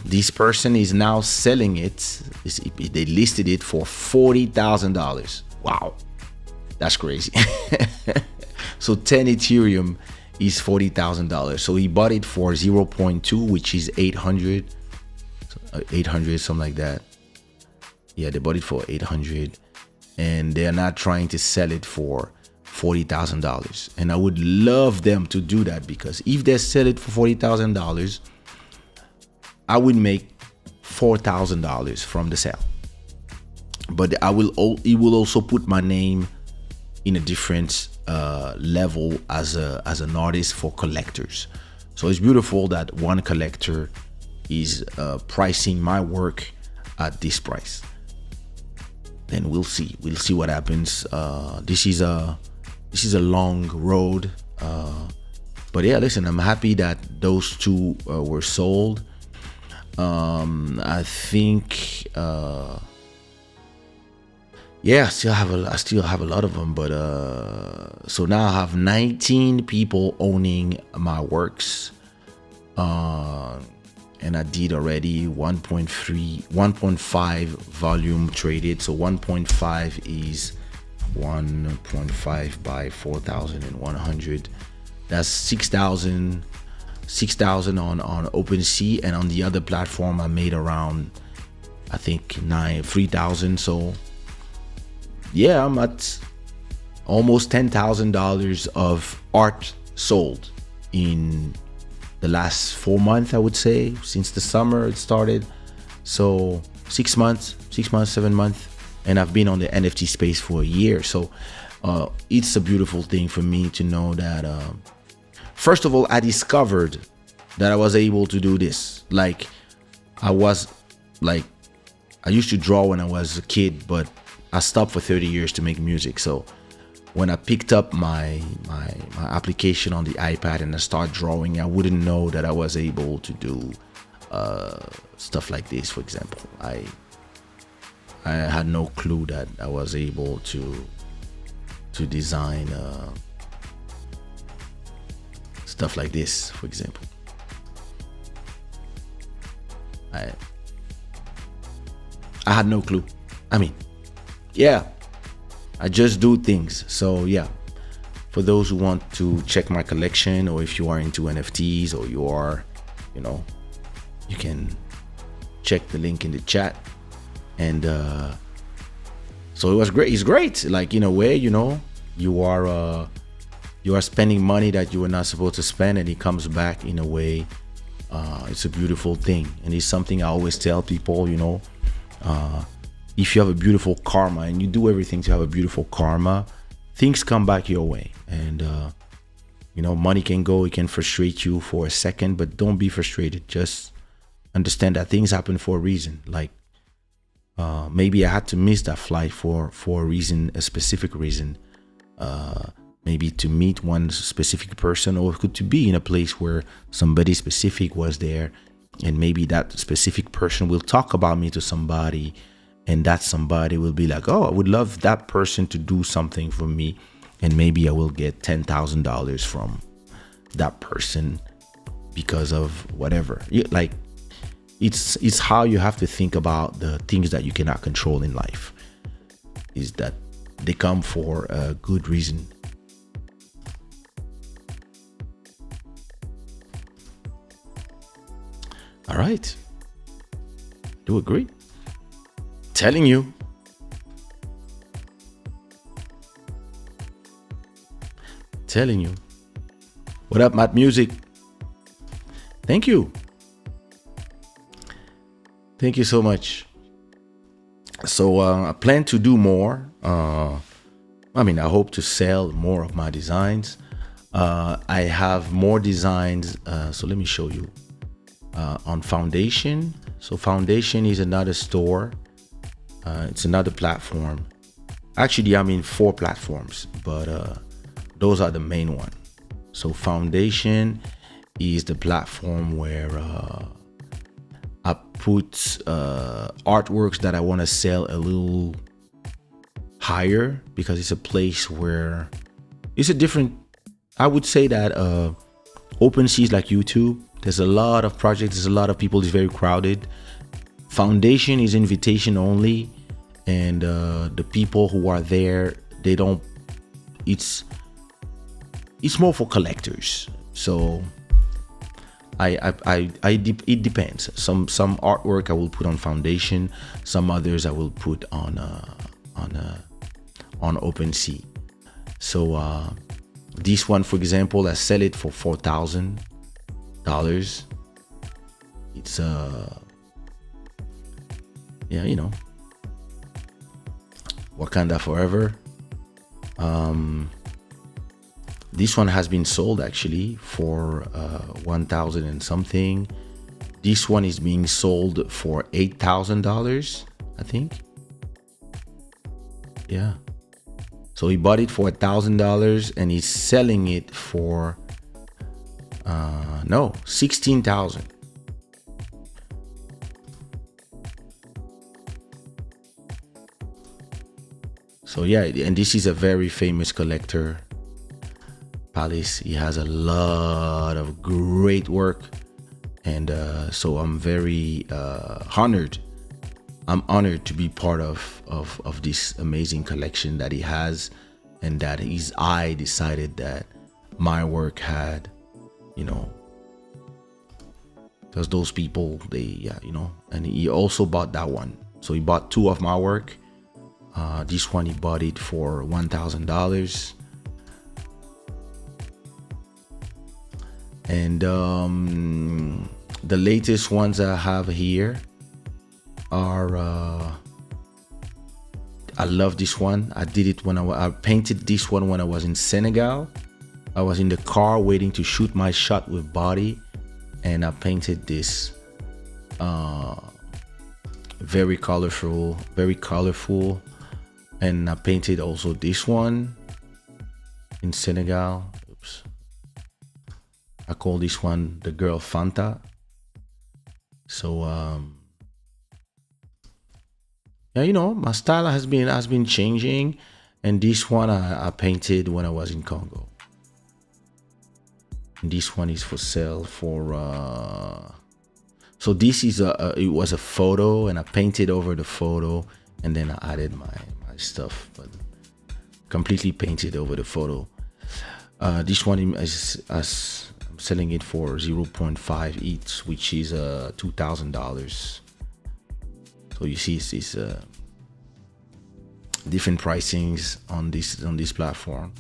this person is now selling it. They listed it for $40,000. Wow, that's crazy. So 10 Ethereum is $40,000. So he bought it for 0.2, which is 800, something like that. Yeah, they bought it for 800, and they're not trying to sell it for $40,000. And I would love them to do that, because if they sell it for $40,000, I would make $4,000 from the sale. But it will also put my name in a different level as an artist for collectors. So it's beautiful that one collector is pricing my work at this price. Then we'll see what happens. This is a long road, but yeah, listen, I'm happy that those two were sold. I think I still have a lot of them, but so now I have 19 people owning my works, and I did already 1.5 volume traded. So 1.5 is 1.5 by 4,100. That's 6,000 on OpenSea, and on the other platform I made around, I think 3,000. So yeah, I'm at almost $10,000 of art sold in the last 4 months, I would say, since the summer it started. So 6 months, 7 months, and I've been on the NFT space for a year. So it's a beautiful thing for me to know that first of all, I discovered that I was able to do this. I used to draw when I was a kid, but I stopped for 30 years to make music. So when I picked up my application on the iPad and I started drawing, I wouldn't know that I was able to do stuff like this. For example, I I had no clue that I was able to design stuff like this, for example. I I had no clue. I mean, yeah, I just do things. So yeah, for those who want to check my collection, or if you are into NFTs, or you are, you know, you can check the link in the chat. And so it was great. It's great. Like, in a way, you are spending money that you were not supposed to spend, and it comes back in a way. It's a beautiful thing, and it's something I always tell people. If you have a beautiful karma and you do everything to have a beautiful karma, things come back your way. And money can go, it can frustrate you for a second, but don't be frustrated. Just understand that things happen for a reason. Like, maybe I had to miss that flight for a reason, a specific reason. Maybe to meet one specific person, or it could to be in a place where somebody specific was there, and maybe that specific person will talk about me to somebody, and that somebody will be like, oh, I would love that person to do something for me, and maybe I will get $10,000 from that person because of whatever. Like, it's how you have to think about the things that you cannot control in life, is that they come for a good reason. All right. Do agree? Telling you. Telling you. What up, Matt Music? Thank you. Thank you so much. So I plan to do more. I hope to sell more of my designs. I have more designs. So let me show you. On Foundation. So Foundation is another store. It's another platform. Actually, I'm in 4 platforms, but those are the main one. So Foundation is the platform where I put artworks that I want to sell a little higher, because it's a place where it's a different. I would say that OpenSea is like YouTube. There's a lot of projects. There's a lot of people. It's very crowded. Foundation is invitation only, and the people who are there, they don't. It's more for collectors. So it depends. Some artwork I will put on Foundation. Some others I will put on OpenSea. So this one, for example, I sell it for $4,000. It's Wakanda Forever. This one has been sold actually for 1,000 and something. This one is being sold for $8,000, I think. Yeah. So he bought it for $1,000 and he's selling it for $16,000. So yeah, and this is a very famous collector, Palace. He has a lot of great work, and so I'm very honored. I'm honored to be part of this amazing collection that he has, and that his eye decided that my work had, because those people, and he also bought that one. So he bought 2 of my work. This one he bought it for $1,000. And the latest ones I have here are I love this one. I did it when I painted this one when I was in Senegal. I was in the car waiting to shoot my shot with body, and I painted this very colorful, and I painted also this one in Senegal. Oops. I call this one the girl Fanta. So Yeah, my style has been changing, and this one I painted when I was in Congo. And this one is for sale for. So this is it was a photo, and I painted over the photo, and then I added my stuff, but completely painted over the photo. This one is I'm selling it for 0.5 each, which is $2,000. So you see, it's different pricings on this platform.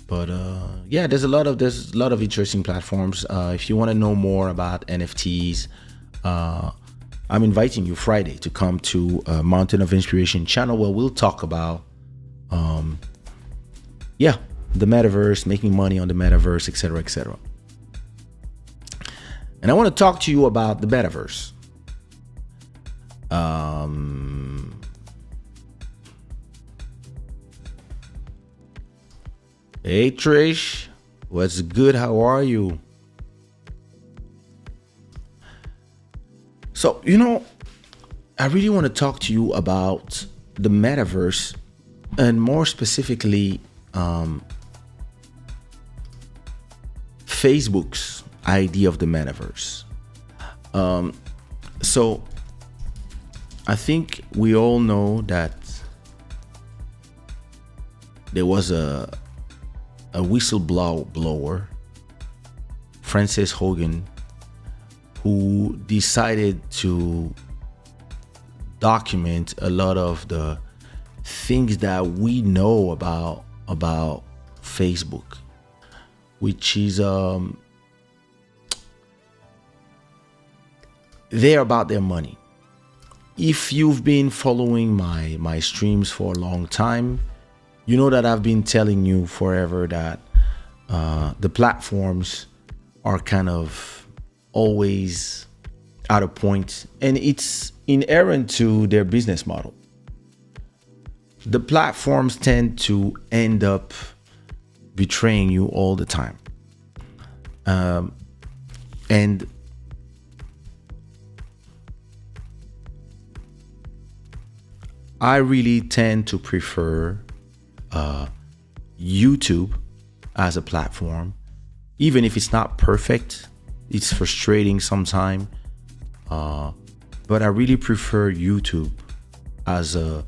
But yeah, there's a lot of interesting platforms. If you want to know more about NFTs, I'm inviting you Friday to come to Mountain of Inspiration channel, where we'll talk about the metaverse, making money on the metaverse, etc., etc. And I want to talk to you about the metaverse. Hey Trish, what's good? How are you? So, I really want to talk to you about the metaverse, and more specifically, Facebook's idea of the metaverse. So I think we all know that there was a whistleblower, Frances Hogan, who decided to document a lot of the things that we know about Facebook, which is they're about their money. If you've been following my streams for a long time, you know that I've been telling you forever that the platforms are kind of always at a point, and it's inherent to their business model. The platforms tend to end up betraying you all the time. And I really tend to prefer YouTube as a platform, even if it's not perfect. It's frustrating sometimes, but I really prefer YouTube as a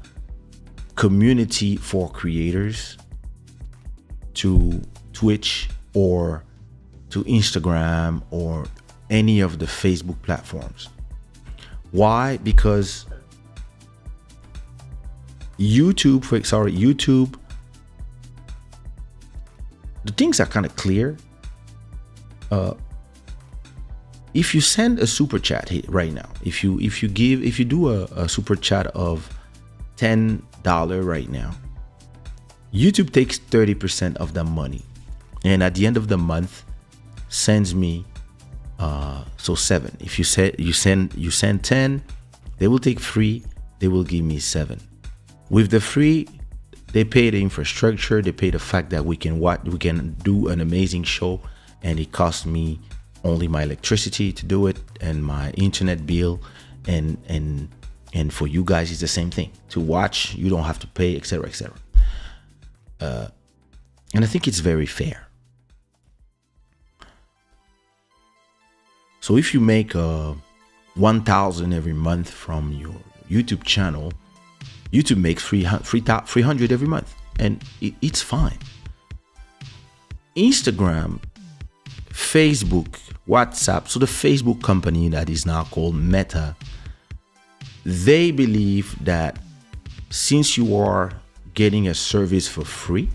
community for creators to Twitch or to Instagram or any of the Facebook platforms. Why? Because YouTube, the things are kind of clear. If you send a super chat here right now, if you do a super chat of $10 right now, YouTube takes 30% of the money, and at the end of the month sends me so 7. If you send 10, they will take 3, they will give me 7. With the 3, they pay the infrastructure, they pay the fact that we can do an amazing show, and it costs me only my electricity to do it and my internet bill, and for you guys it's the same thing. To watch, you don't have to pay, etc., etc. And I think it's very fair. So if you make 1,000 every month from your YouTube channel, YouTube makes 300 every month, and it's fine. Instagram, Facebook, WhatsApp, so the Facebook company that is now called Meta, they believe that since you are getting a service for free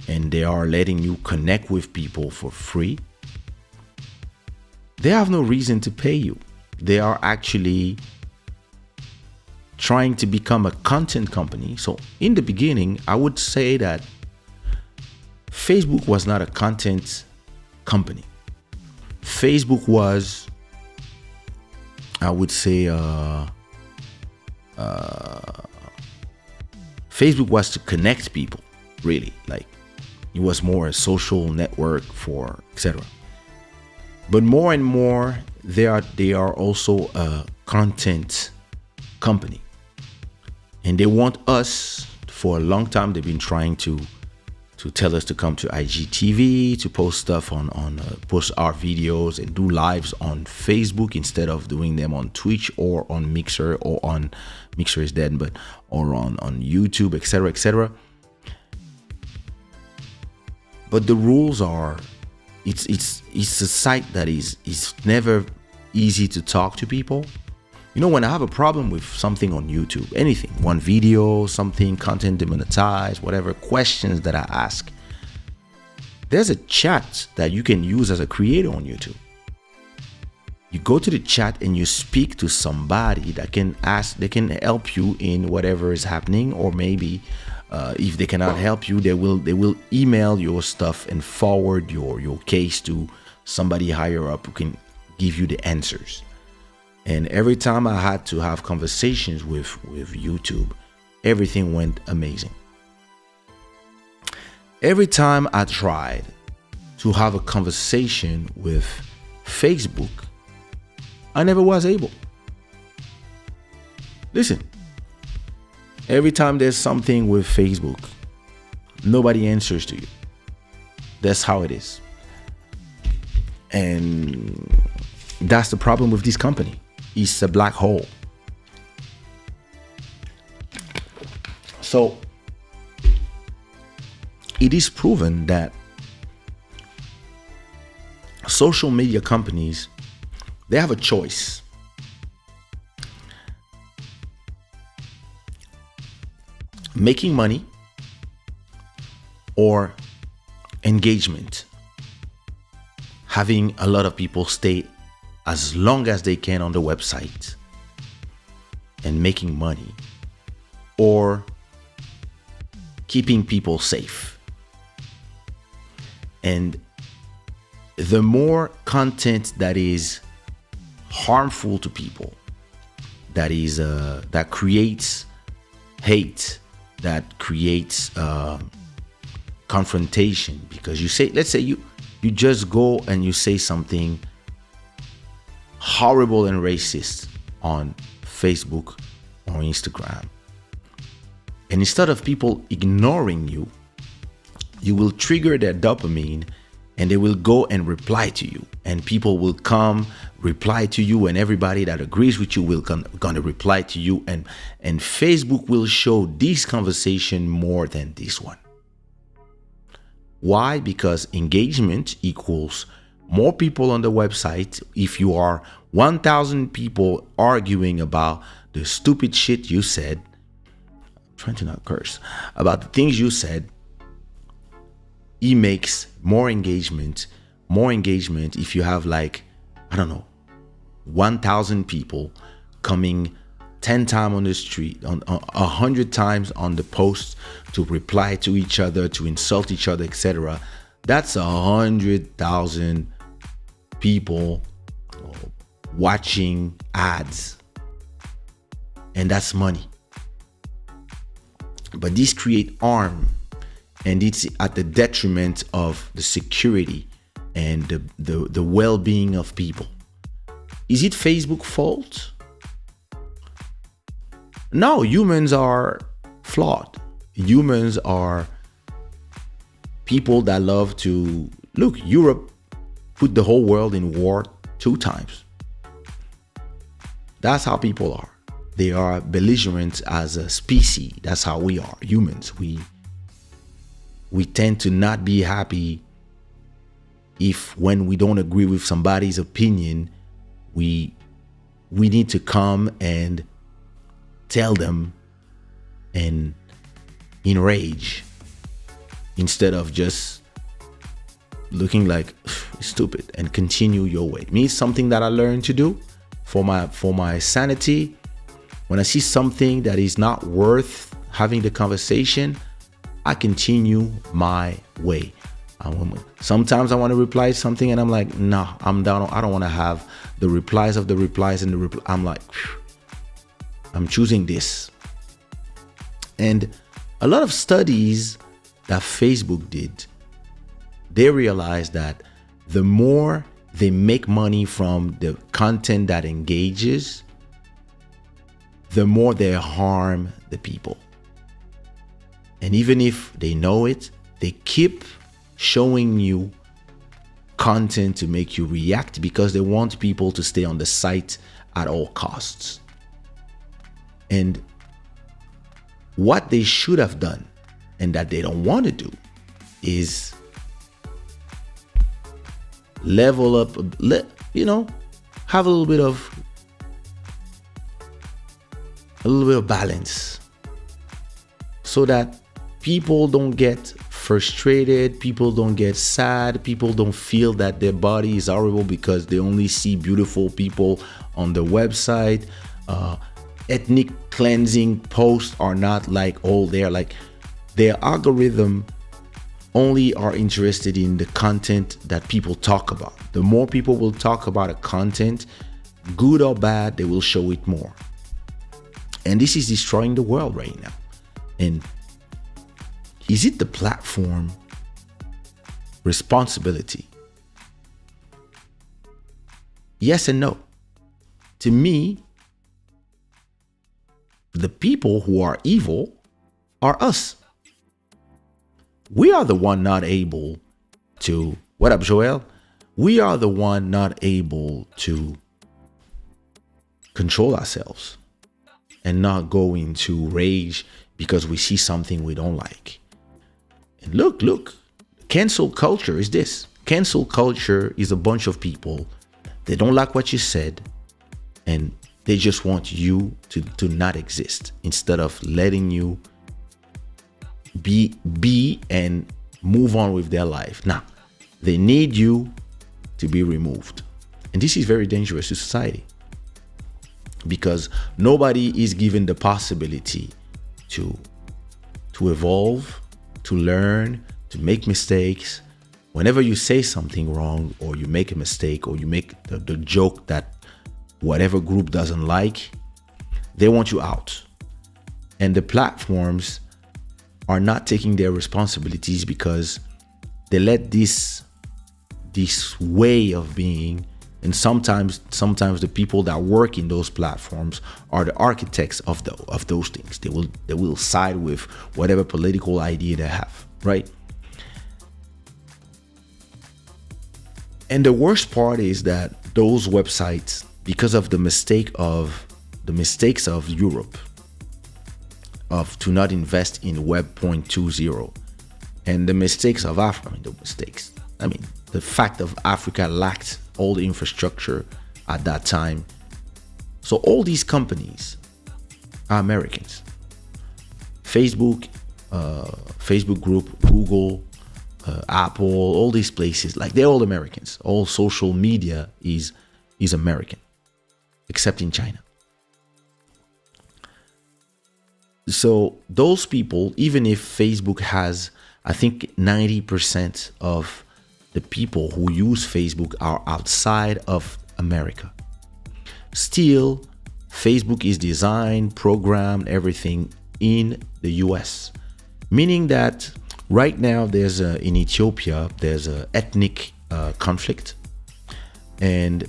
and they are letting you connect with people for free, they have no reason to pay you. They are actually trying to become a content company. So in the beginning, I would say that Facebook was not a content company. Facebook was, I would say, Facebook was to connect people, really. Like, it was more a social network for etc. But more and more, they are also a content company. And they want us, for a long time, they've been trying to tell us to come to IGTV, to post stuff post our videos and do lives on Facebook instead of doing them on Twitch or on Mixer, or on Mixer is dead, but or on YouTube, etc., etc. But the rules are, it's a site that is never easy to talk to people. You know, when I have a problem with something on YouTube, anything, one video, something, content demonetized, whatever, questions that I ask, there's a chat that you can use as a creator on YouTube. You go to the chat and you speak to somebody that can help you in whatever is happening, or maybe if they cannot help you, they will email your stuff and forward your case to somebody higher up who can give you the answers. And every time I had to have conversations with YouTube, everything went amazing. Every time I tried to have a conversation with Facebook, I never was able. Listen, every time there's something with Facebook, nobody answers to you. That's how it is. And that's the problem with this company. It's a black hole. So it is proven that social media companies, they have a choice. Making money or engagement. Having a lot of people stay as long as they can on the website and making money, or keeping people safe. And the more content that is harmful to people, that creates hate, that creates confrontation, because you say, let's say you just go and you say something horrible and racist on Facebook or Instagram, and instead of people ignoring you, you will trigger their dopamine and they will go and reply to you, and people will come reply to you, and everybody that agrees with you will gonna reply to you, and Facebook will show this conversation more than this one. Why? Because engagement equals more people on the website. If you are 1,000 people arguing about the stupid shit you said, I'm trying to not curse, about the things you said, it makes more engagement if you have, like, I don't know, 1,000 people coming 10 times on the street, on 100 times on the post to reply to each other, to insult each other, etc. That's 100,000 people watching ads, and that's money. But these create harm, and it's at the detriment of the security and the well-being of people. Is it Facebook's fault? No, humans are flawed. Humans are people that love to look. Europe put the whole world in war 2 times. That's how people are. They are belligerent as a species. That's how we are, humans. We tend to not be happy if, when we don't agree with somebody's opinion, we need to come and tell them and enrage, instead of just looking like stupid and continue your way. Me, it's something that I learned to do for my sanity. When I see something that is not worth having the conversation, I continue my way. Sometimes I want to reply something and I'm like, nah, I'm down. I don't want to have the replies of the replies and I'm like, I'm choosing this. And a lot of studies that Facebook did, they realized that the more they make money from the content that engages, the more they harm the people. And even if they know it, they keep showing you content to make you react because they want people to stay on the site at all costs. And what they should have done, and that they don't want to do, is level up, have a little bit of balance, so that people don't get frustrated, people don't get sad, people don't feel that their body is horrible because they only see beautiful people on the website. Ethnic cleansing posts are not like all there. Like, their algorithm only are interested in the content that people talk about. The more people will talk about a content, good or bad, they will show it more. And this is destroying the world right now. And is it the platform responsibility? Yes and no. To me, the people who are evil are us. We are the one not able to, what up, Joel? We are the one not able to control ourselves and not go into rage because we see something we don't like. And look, cancel culture is this. Cancel culture is a bunch of people, they don't like what you said, and they just want you to not exist instead of letting you be and move on with their life. Now, they need you to be removed. And this is very dangerous to society, because nobody is given the possibility to evolve, to learn, to make mistakes. Whenever you say something wrong, or you make a mistake, or you make the joke that whatever group doesn't like, they want you out. And the platforms are not taking their responsibilities because they let this way of being, and sometimes the people that work in those platforms are the architects of those things. They will side with whatever political idea they have, right? And the worst part is that those websites, because of the mistakes of Europe, to not invest in Web 0.20, and the mistakes of Africa, the fact of Africa lacked all the infrastructure at that time. So all these companies are Americans. Facebook Group, Google, Apple, all these places, like, they're all Americans. All social media is American, except in China. So those people, even if Facebook has, I think 90% of the people who use Facebook are outside of America, still Facebook is designed, programmed, everything in the US. Meaning that right now in Ethiopia, there's an ethnic conflict. And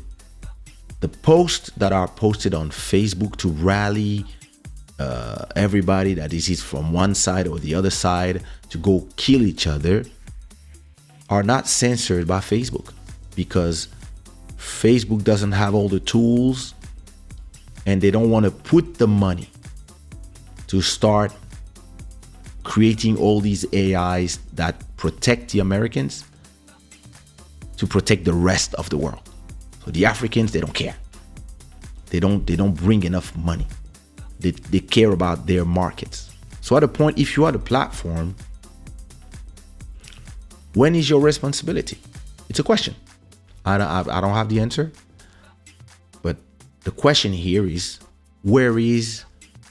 the posts that are posted on Facebook to rally everybody that is from one side or the other side to go kill each other are not censored by Facebook, because Facebook doesn't have all the tools, and they don't want to put the money to start creating all these AIs that protect the Americans to protect the rest of the world. So the Africans, they don't care. They don't bring enough money. They care about their markets. So at a point, if you are the platform, when is your responsibility? It's a question. I don't have the answer. But the question here is, where is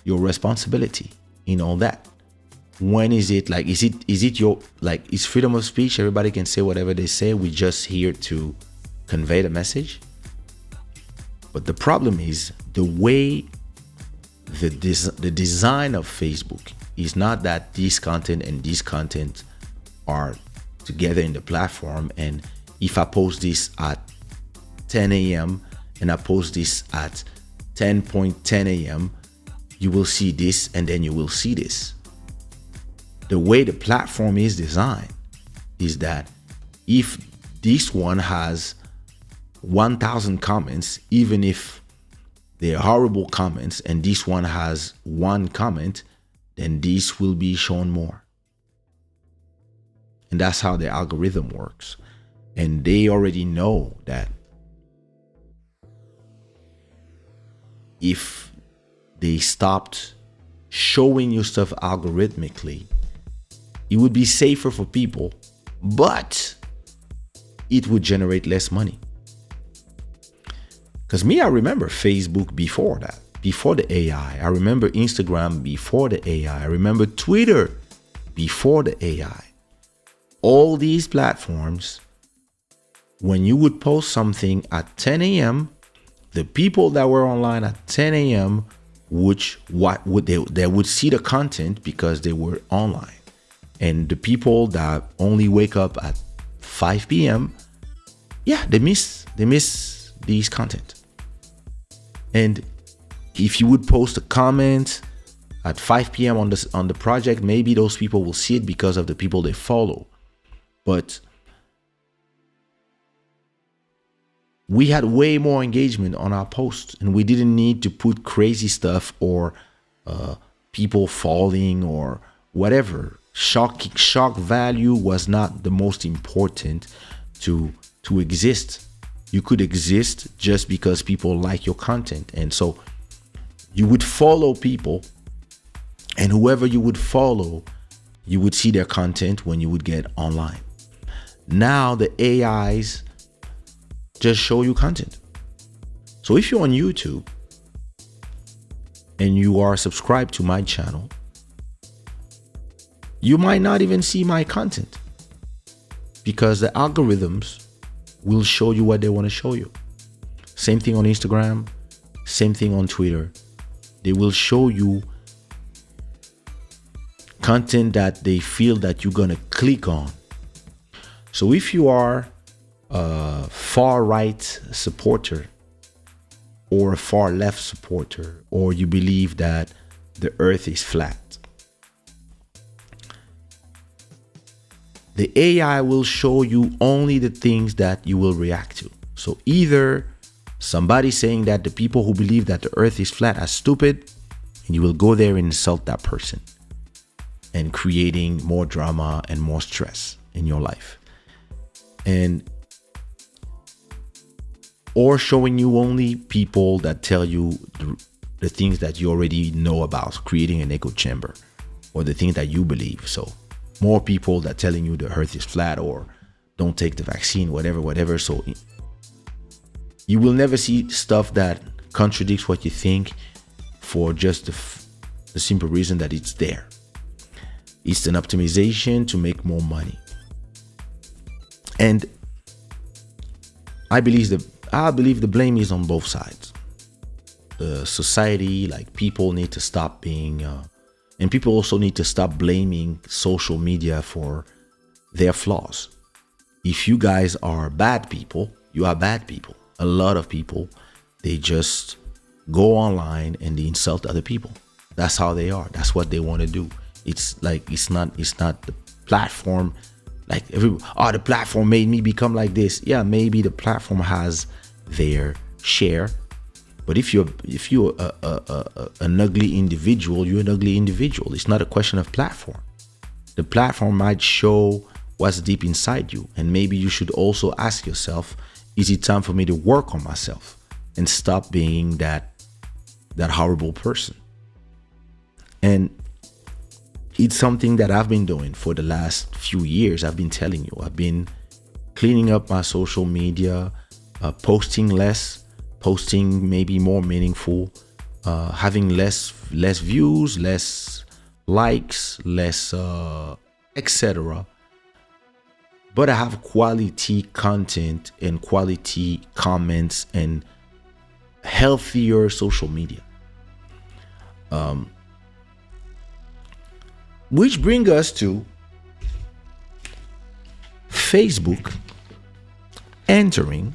your responsibility in all that? When is it, like, is it your, like, is freedom of speech? Everybody can say whatever they say. We're just here to convey the message. But the problem is the way the design of Facebook is not that this content and this content are together in the platform. And if I post this at 10 a.m. and I post this at 10:10 a.m., you will see this, and then you will see this. The way the platform is designed is that if this one has 1,000 comments, even if they're horrible comments, and this one has one comment, then this will be shown more. And that's how the algorithm works. And they already know that if they stopped showing you stuff algorithmically, it would be safer for people, but it would generate less money. Because me, I remember Facebook before that, before the AI. I remember Instagram before the AI. I remember Twitter before the AI. All these platforms, when you would post something at 10 a.m., the people that were online at 10 a.m., they would see the content because they were online. And the people that only wake up at 5 p.m., yeah, they miss these content. And if you would post a comment at 5 p.m. on the project, maybe those people will see it because of the people they follow. But we had way more engagement on our posts, and we didn't need to put crazy stuff or people falling or whatever. Shock value was not the most important to exist. You could exist just because people like your content. And so you would follow people, and whoever you would follow, you would see their content when you would get online. Now the AIs just show you content. So if you're on YouTube and you are subscribed to my channel, you might not even see my content because the algorithms will show you what they want to show you. Same thing on Instagram, same thing on Twitter. They will show you content that they feel that you're going to click on. So if you are a far right supporter or a far left supporter, or you believe that the earth is flat, the AI will show you only the things that you will react to. So either somebody saying that the people who believe that the earth is flat are stupid, and you will go there and insult that person and creating more drama and more stress in your life. And or showing you only people that tell you the things that you already know about, creating an echo chamber, or the things that you believe. So more people that telling you the earth is flat or don't take the vaccine, whatever. So you will never see stuff that contradicts what you think for just the simple reason that it's there. It's an optimization to make more money. And I believe the blame is on both sides. The society, like people need to stop being and people also need to stop blaming social media for their flaws. If you guys are bad people, you are bad people. A lot of people, they just go online and they insult other people. That's how they are. That's what they want to do. It's like, it's not the platform. Like the platform made me become like this. Yeah, maybe the platform has their share. But if you're an ugly individual, you're an ugly individual. It's not a question of platform. The platform might show what's deep inside you. And maybe you should also ask yourself, is it time for me to work on myself and stop being that horrible person? And it's something that I've been doing for the last few years. I've been telling you, I've been cleaning up my social media, posting less, posting maybe more meaningful, having less views, less likes, less etc. But I have quality content and quality comments and healthier social media. Which brings us to Facebook entering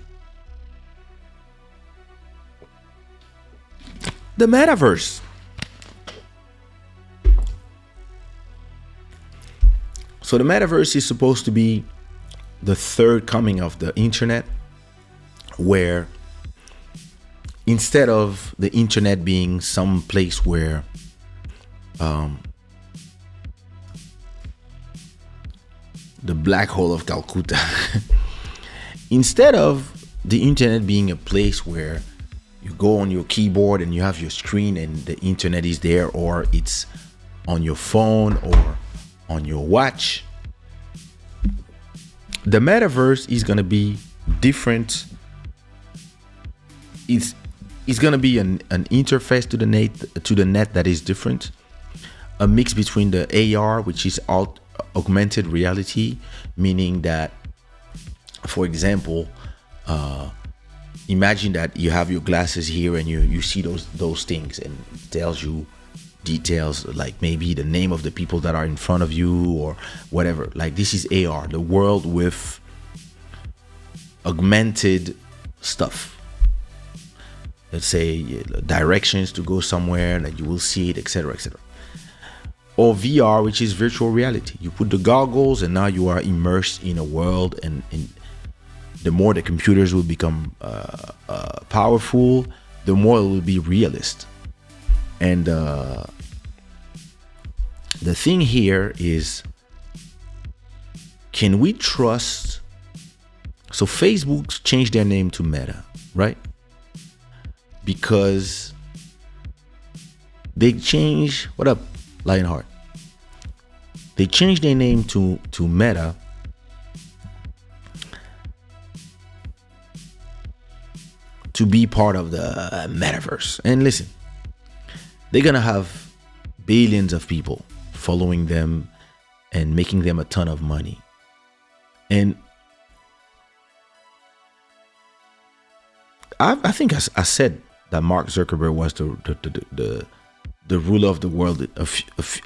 the metaverse. So the metaverse is supposed to be the third coming of the internet, where instead of the internet being some place where the black hole of Calcutta, instead of the internet being a place where you go on your keyboard and you have your screen and the internet is there, or it's on your phone or on your watch, the metaverse is going to be different. It's going to be an interface to the net that is different, a mix between the AR, which is augmented reality, meaning that, for example, imagine that you have your glasses here and you see those things, and it tells you details like maybe the name of the people that are in front of you or whatever. Like, this is AR, the world with augmented stuff. Let's say directions to go somewhere, that you will see it, etc., etc. Or VR, which is virtual reality. You put the goggles and now you are immersed in a world, and the more the computers will become powerful, the more it will be realist. And the thing here is, can we trust? So Facebook changed their name to Meta, right? Because they changed, what up, Lionheart? They changed their name to Meta to be part of the metaverse. And listen, they're gonna have billions of people following them and making them a ton of money. And I think I said that Mark Zuckerberg was the ruler of the world a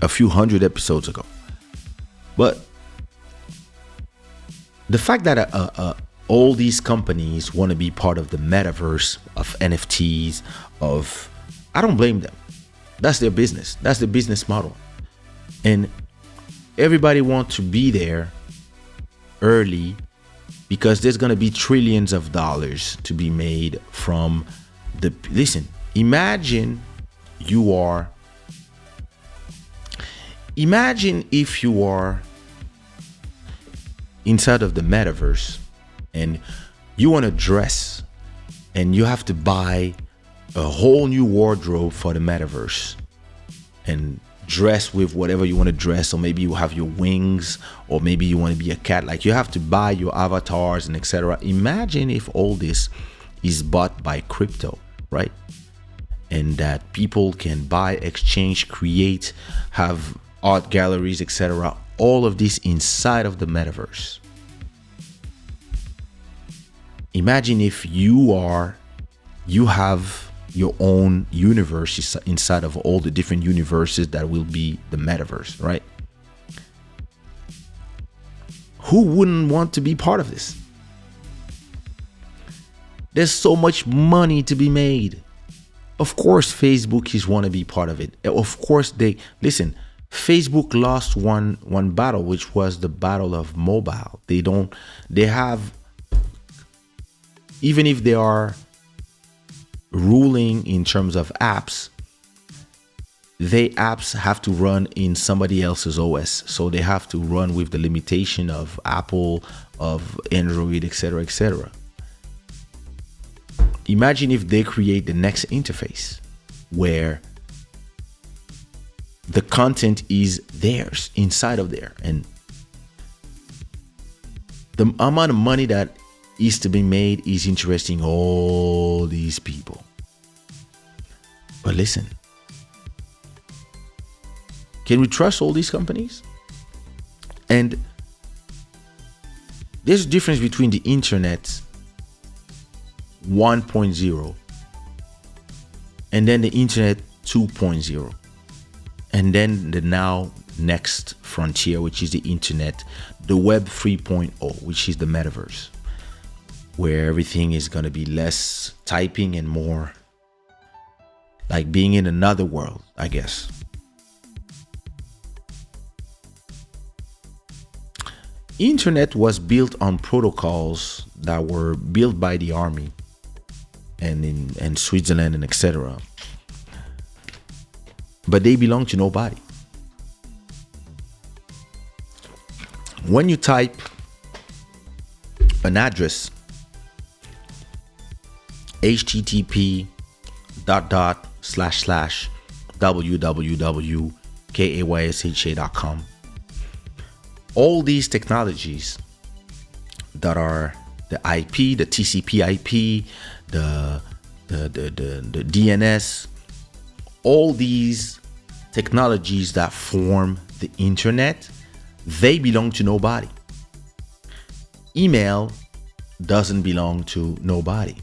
few hundred episodes ago. But the fact that all these companies want to be part of the metaverse of NFTs, I don't blame them. That's their business. That's the business model. And everybody wants to be there early because there's going to be trillions of dollars to be made from listen, imagine if you are inside of the metaverse and you want to dress and you have to buy a whole new wardrobe for the metaverse and dress with whatever you want to dress, or maybe you have your wings, or maybe you want to be a cat. Like, you have to buy your avatars and etc. Imagine if all this is bought by crypto, right? And that people can buy, exchange, create, have art galleries, etc. All of this inside of the metaverse. Imagine if you have your own universe inside of all the different universes that will be the metaverse, right? Who wouldn't want to be part of this? There's so much money to be made. Of course, Facebook is want to be part of it. Of course, Facebook lost one battle, which was the battle of mobile. They have, even if they are ruling in terms of apps, apps have to run in somebody else's OS. So they have to run with the limitation of Apple, of Android, etc., etc. Imagine if they create the next interface where the content is theirs, inside of there, and the amount of money that is to be made is interesting all these people. But listen, can we trust all these companies? And there's a difference between the internet 1.0 and then the internet 2.0, and then the now next frontier, which is the internet, the web 3.0, which is the metaverse, where everything is going to be less typing and more like being in another world, I guess. internet was built on protocols that were built by the army and in Switzerland and etc. But they belong to nobody. When you type an address, http://www.kaysha.com, all these technologies that are the IP, the TCP IP, the DNS, all these technologies that form the internet, they belong to nobody. Email doesn't belong to nobody.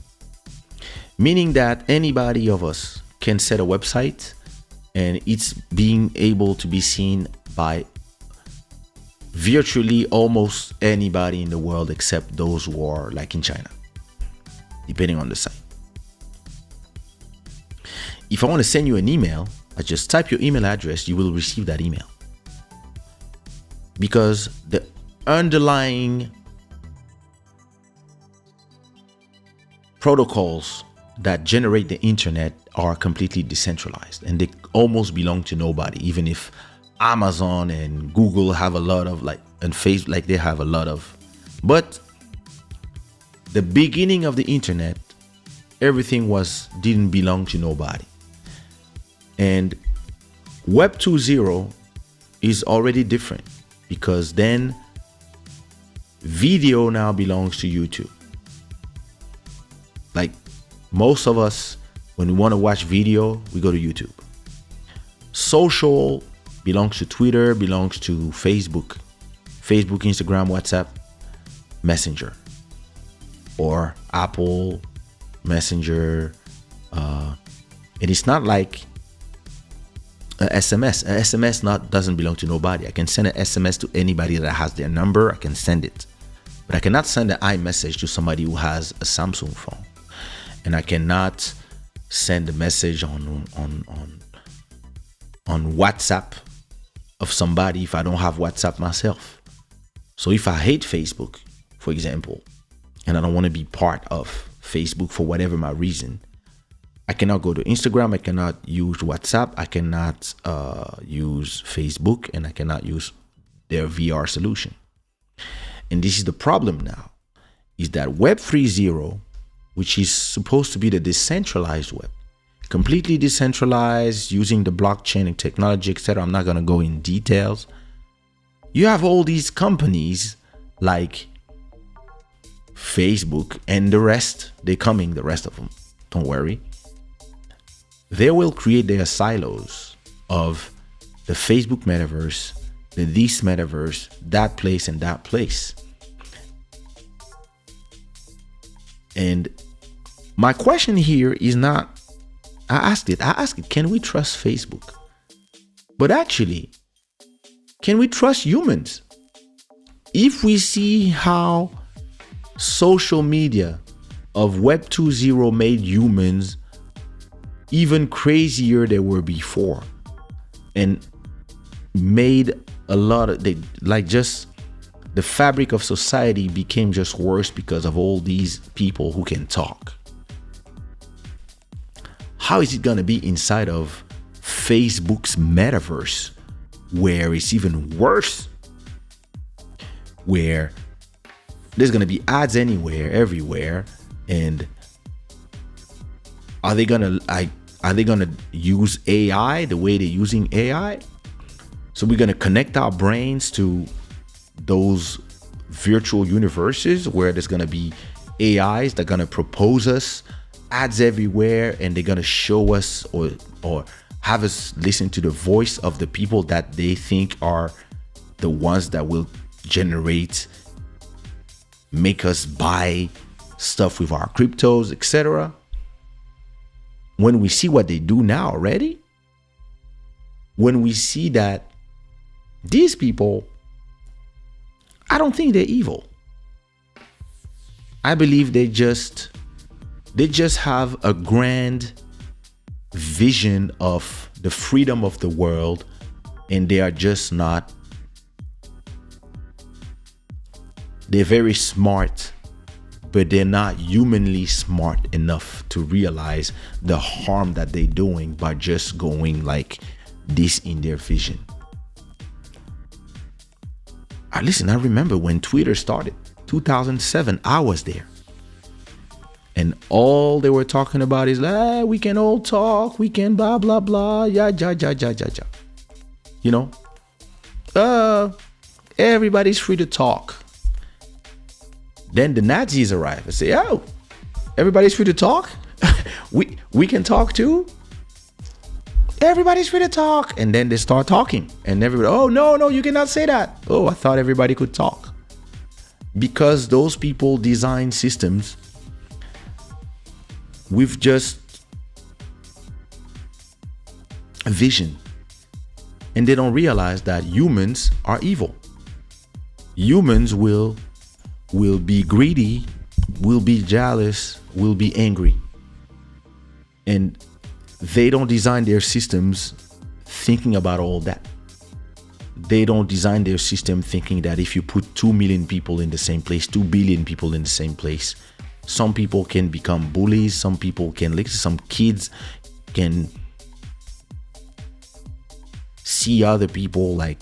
Meaning that anybody of us can set a website and it's being able to be seen by virtually almost anybody in the world except those who are like in China, depending on the site. If I want to send you an email, I just type your email address, you will receive that email. Because the underlying protocols that generate the internet are completely decentralized and they almost belong to nobody, even if Amazon and Google have a lot of and Facebook, they have a lot of. But the beginning of the internet, everything didn't belong to nobody. And Web 2.0 is already different, because then video now belongs to YouTube. Like most of us, when we want to watch video, we go to YouTube. Social belongs to Twitter, belongs to Facebook, Instagram, WhatsApp, Messenger, or Apple Messenger. And it's not like a SMS. A SMS doesn't belong to nobody. I can send an SMS to anybody that has their number. I can send it, but I cannot send an iMessage to somebody who has a Samsung phone, and I cannot send a message on WhatsApp of somebody if I don't have WhatsApp myself. So if I hate Facebook, for example, and I don't want to be part of Facebook for whatever my reason, I cannot go to Instagram, I cannot use WhatsApp, I cannot use Facebook, and I cannot use their VR solution. And this is the problem now, is that Web 3.0, which is supposed to be the decentralized web, completely decentralized, using the blockchain and technology, etc. I'm not going to go in details. You have all these companies like Facebook and the rest. They're coming, the rest of them. Don't worry. They will create their silos of the Facebook metaverse, this metaverse, that place and that place. And my question here is not, I asked it, can we trust Facebook? But actually, can we trust humans? If we see how social media of Web 2.0 made humans even crazier than they were before, and made a lot of, just the fabric of society became just worse because of all these people who can talk. How is it going to be inside of Facebook's metaverse, where it's even worse, where there's going to be ads anywhere, everywhere? And are they going to use AI the way they're using AI? So we're going to connect our brains to those virtual universes where there's going to be AIs that are going to propose us ads everywhere, and they're going to show us or have us listen to the voice of the people that they think are the ones that will make us buy stuff with our cryptos, etc. When we see what they do now already, when we see that these people, I don't think they're evil. I believe they just have a grand vision of the freedom of the world, and they are just not They're very smart, but they're not humanly smart enough to realize the harm that they're doing by just going like this in their vision. Listen, I remember when Twitter started, 2007, I was there. And all they were talking about is like, we can all talk, we can blah, blah, blah, yeah, ja, ja, ja, ja, ja. You know? Everybody's free to talk. Then the Nazis arrive and say, oh, everybody's free to talk? we can talk too? Everybody's free to talk. And then they start talking. And everybody, oh, no, you cannot say that. Oh, I thought everybody could talk. Because those people design systems with just a vision. And they don't realize that humans are evil. Humans will be greedy, will be jealous, will be angry. And they don't design their systems thinking about all that. They don't design their system thinking that if you put 2 million people in the same place, 2 billion people in the same place, some people can become bullies, some people can, like some kids can see other people like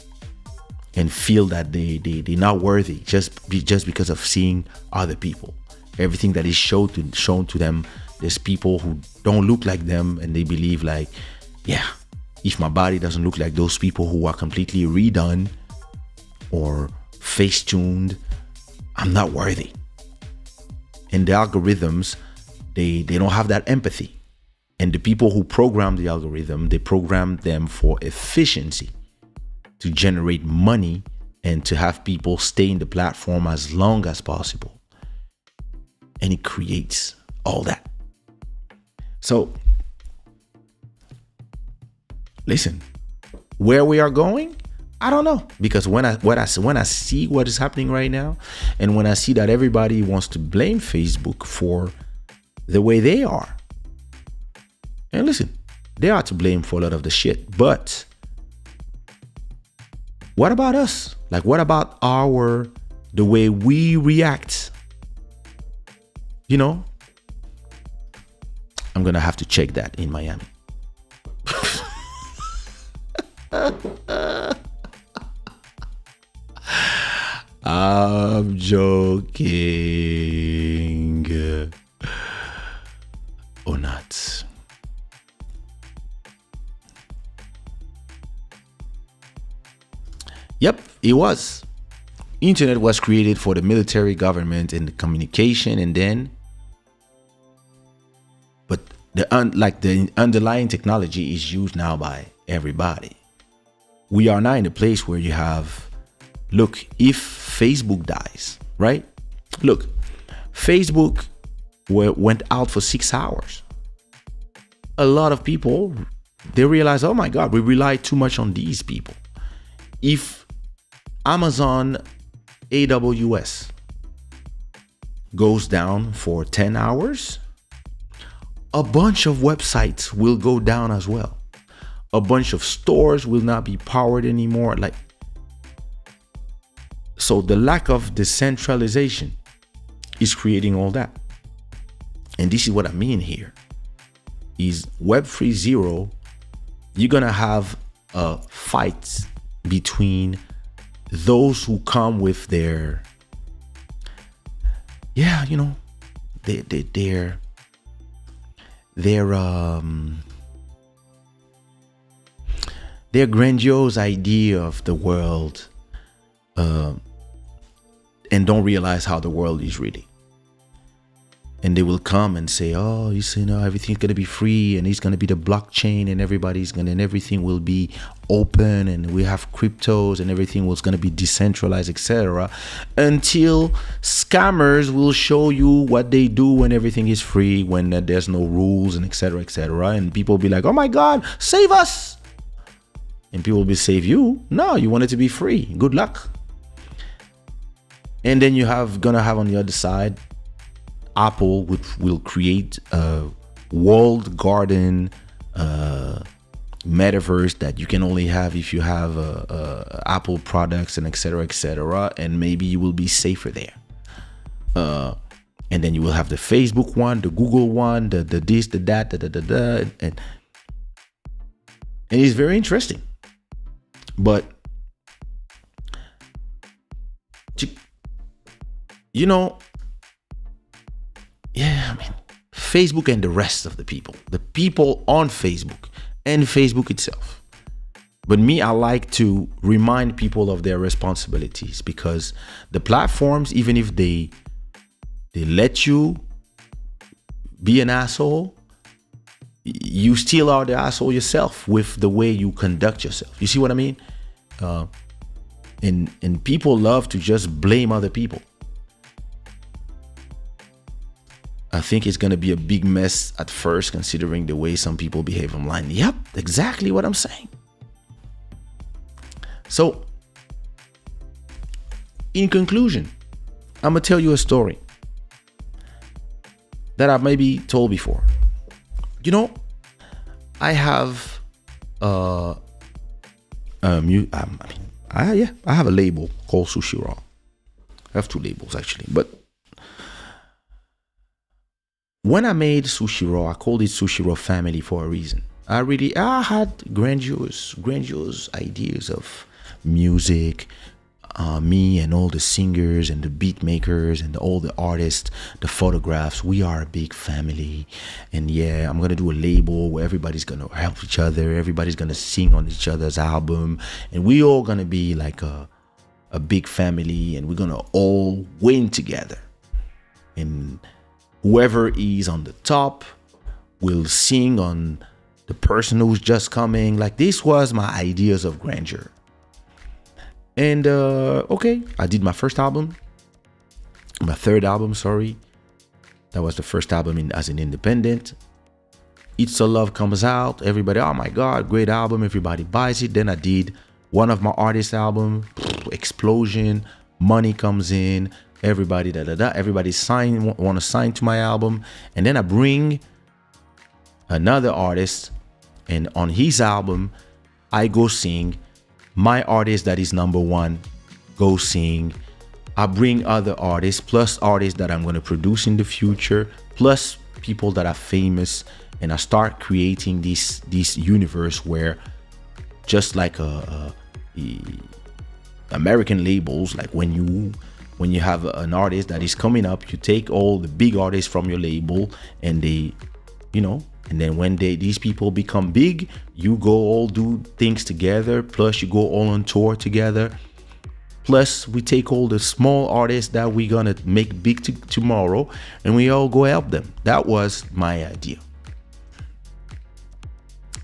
and feel that they're not worthy just because of seeing other people. Everything that is shown to them, there's people who don't look like them and they believe like, yeah, if my body doesn't look like those people who are completely redone or face tuned, I'm not worthy. And the algorithms, they don't have that empathy. And the people who program the algorithm, they program them for efficiency, to generate money and to have people stay in the platform as long as possible. And it creates all that. So, listen, where we are going, I don't know. Because when I see what is happening right now, and when I see that everybody wants to blame Facebook for the way they are, and listen, they are to blame for a lot of the shit, but what about us? Like, what about the way we react? You know, I'm gonna have to check that in Miami. I'm joking. Or not. Yep, it was. Internet was created for the military, government, and the communication, and then, but the underlying technology is used now by everybody. We are now in a place where you have, look, if Facebook dies, right? Look, Facebook went out for 6 hours. A lot of people, they realize, oh my God, we rely too much on these people. If Amazon AWS goes down for 10 hours, a bunch of websites will go down as well. A bunch of stores will not be powered anymore. So the lack of decentralization is creating all that. And this is what I mean here. Is Web 3.0, you're going to have a fight between those who come with their, you know, their grandiose idea of the world, and don't realize how the world is really. And they will come and say, oh, you know, everything's going to be free and it's going to be the blockchain and everything will be open and we have cryptos and everything was going to be decentralized, etc. Until scammers will show you what they do when everything is free, when there's no rules and etc. And people will be like, oh my God, save us. And people will be, save you? No, you want it to be free. Good luck. And then gonna have on the other side, Apple, which will create a walled garden metaverse that you can only have if you have Apple products and etc. And maybe you will be safer there. And then you will have the Facebook one, the Google one, the this, the that, and it's very interesting. But you know, yeah, I mean, Facebook and the rest of the people on Facebook and Facebook itself. But me, I like to remind people of their responsibilities, because the platforms, even if they let you be an asshole, you still are the asshole yourself with the way you conduct yourself. You see what I mean? And people love to just blame other people. I think it's going to be a big mess at first, considering the way some people behave online. Yep, exactly what I'm saying. So, in conclusion, I'm going to tell you a story that I've maybe told before. You know, I have I have a label called Sushiraw. I have 2 labels actually, but when I made Sushiraw, I called it Sushiraw Family for a reason. I had grandiose ideas of music, me and all the singers and the beat makers and all the artists, the photographs. We are a big family, and yeah, I'm gonna do a label where everybody's gonna help each other, everybody's gonna sing on each other's album, and we all gonna be like a big family, and we're gonna all win together. And whoever is on the top will sing on the person who's just coming. Like, this was my ideas of grandeur. And okay, I did my third album. That was the first album as an independent. It's a Love comes out. Everybody, oh my God, great album. Everybody buys it. Then I did one of my artist album, explosion. Money comes in. Everybody, everybody want to sign to my album. And then I bring another artist, and on his album, I go sing. My artist that is number 1 go sing. I bring other artists, plus artists that I'm going to produce in the future, plus people that are famous, and I start creating this universe where, just like American labels, like when you have an artist that is coming up, you take all the big artists from your label, and they, and then when these people become big, you go all do things together, plus you go all on tour together, plus we take all the small artists that we're gonna make big tomorrow, and we all go help them. That was my idea.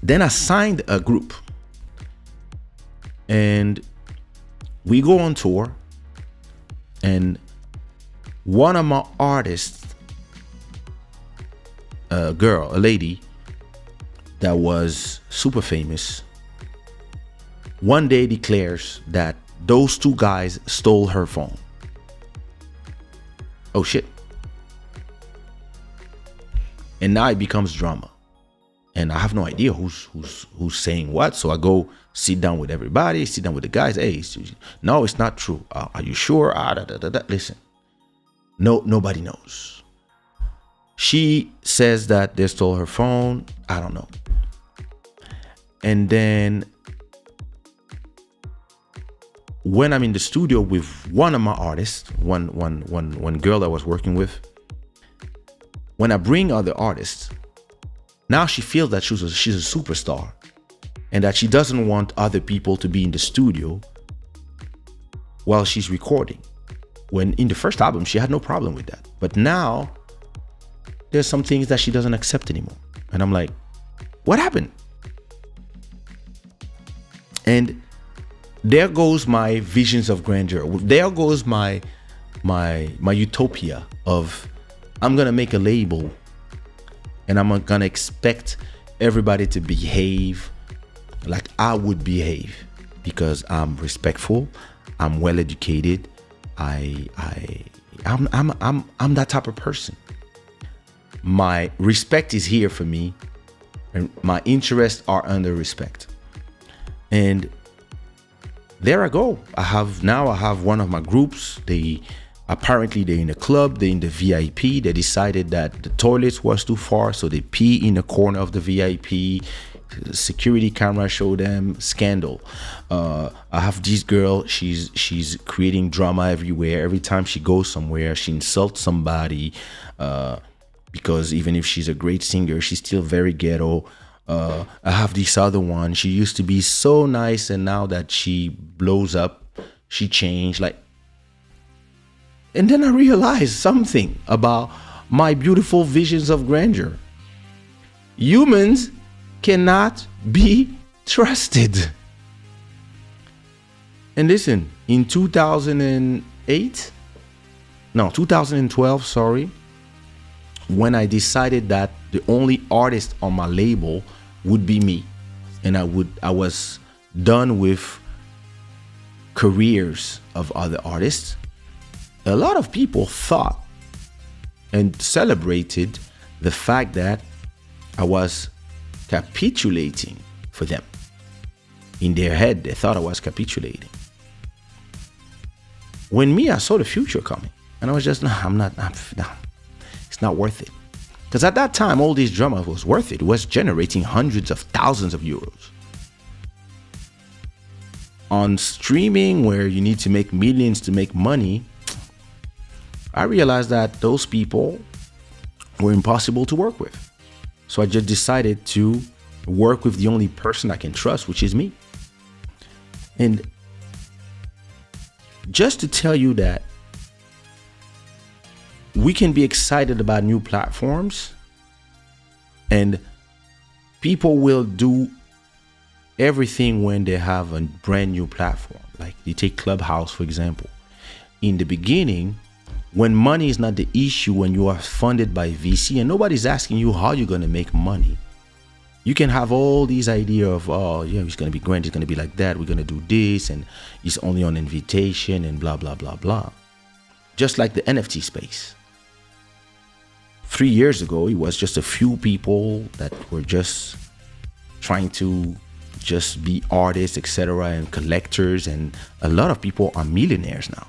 Then I signed a group, and we go on tour, and one of my artists, a lady that was super famous, one day declares that those 2 guys stole her phone. Oh shit. And now it becomes drama, and I have no idea who's saying what. So I go sit down with everybody, sit down with the guys. Hey, no, it's not true. Are you sure? Listen, nobody knows. She says that they stole her phone. I don't know. And then when I'm in the studio with one of my artists, one girl I was working with, when I bring other artists, now she feels that she's a superstar, and that she doesn't want other people to be in the studio while she's recording. When in the first album, she had no problem with that. But now there's some things that she doesn't accept anymore. And I'm like, what happened? And there goes my visions of grandeur. There goes my utopia of, I'm gonna make a label, and I'm gonna expect everybody to behave like I would behave, because I'm respectful, I'm well educated, I'm that type of person. My respect is here for me, and my interests are under respect. And there I go. I have one of my groups. Apparently, they're in a club, they're in the VIP. They decided that the toilets was too far, so they pee in the corner of the VIP. Security camera show them. Scandal. I have this girl. She's creating drama everywhere. Every time she goes somewhere, she insults somebody. Because even if she's a great singer, she's still very ghetto. I have this other one. She used to be so nice, and now that she blows up, she changed. Like. And then I realized something about my beautiful visions of grandeur. Humans cannot be trusted. And listen, in 2012, sorry, when I decided that the only artist on my label would be me, and I was done with careers of other artists, a lot of people thought and celebrated the fact that I was capitulating for them. In their head, they thought I was capitulating. When me, I saw the future coming, and I was just, no, it's not worth it. Because at that time, all this drama was worth it. It was generating hundreds of thousands of euros. On streaming, where you need to make millions to make money, I realized that those people were impossible to work with. So I just decided to work with the only person I can trust, which is me. And just to tell you that we can be excited about new platforms, and people will do everything when they have a brand new platform. Like you take Clubhouse, for example. In the beginning, when money is not the issue, when you are funded by VC and nobody's asking you how you're going to make money, you can have all these ideas of, oh, yeah, it's going to be grand, it's going to be like that, we're going to do this, and it's only on invitation and blah, blah, blah, blah. Just like the NFT space. 3 years ago, it was just a few people that were just trying to just be artists, etc., and collectors, and a lot of people are millionaires now.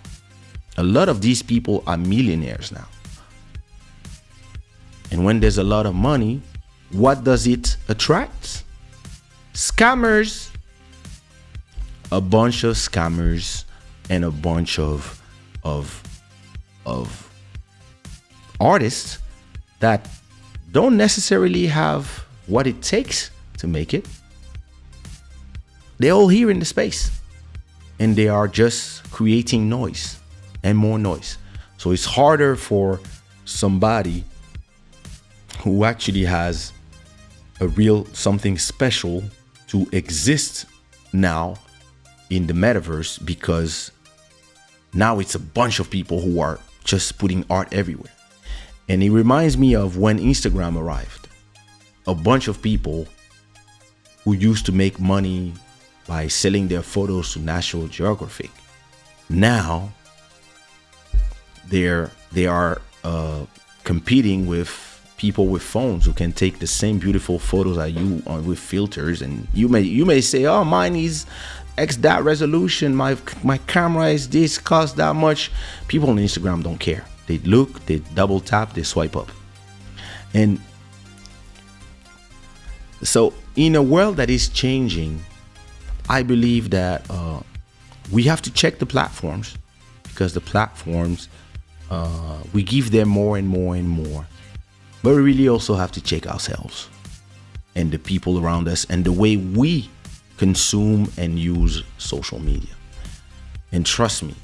A lot of these people are millionaires now. And when there's a lot of money, what does it attract? Scammers. A bunch of scammers and a bunch of artists that don't necessarily have what it takes to make it. They're all here in the space, and they are just creating noise and more noise. So it's harder for somebody who actually has a real something special to exist now in the metaverse, because now it's a bunch of people who are just putting art everywhere. And it reminds me of when Instagram arrived. A bunch of people who used to make money by selling their photos to National Geographic, now they are competing with people with phones who can take the same beautiful photos as you with filters. And you may say, oh, mine is X that resolution, my camera is this, costs that much. People on Instagram don't care. They look, they double tap, they swipe up. And so in a world that is changing, I believe that we have to check the platforms, because the platforms, we give them more and more and more. But we really also have to check ourselves and the people around us and the way we consume and use social media. And trust me,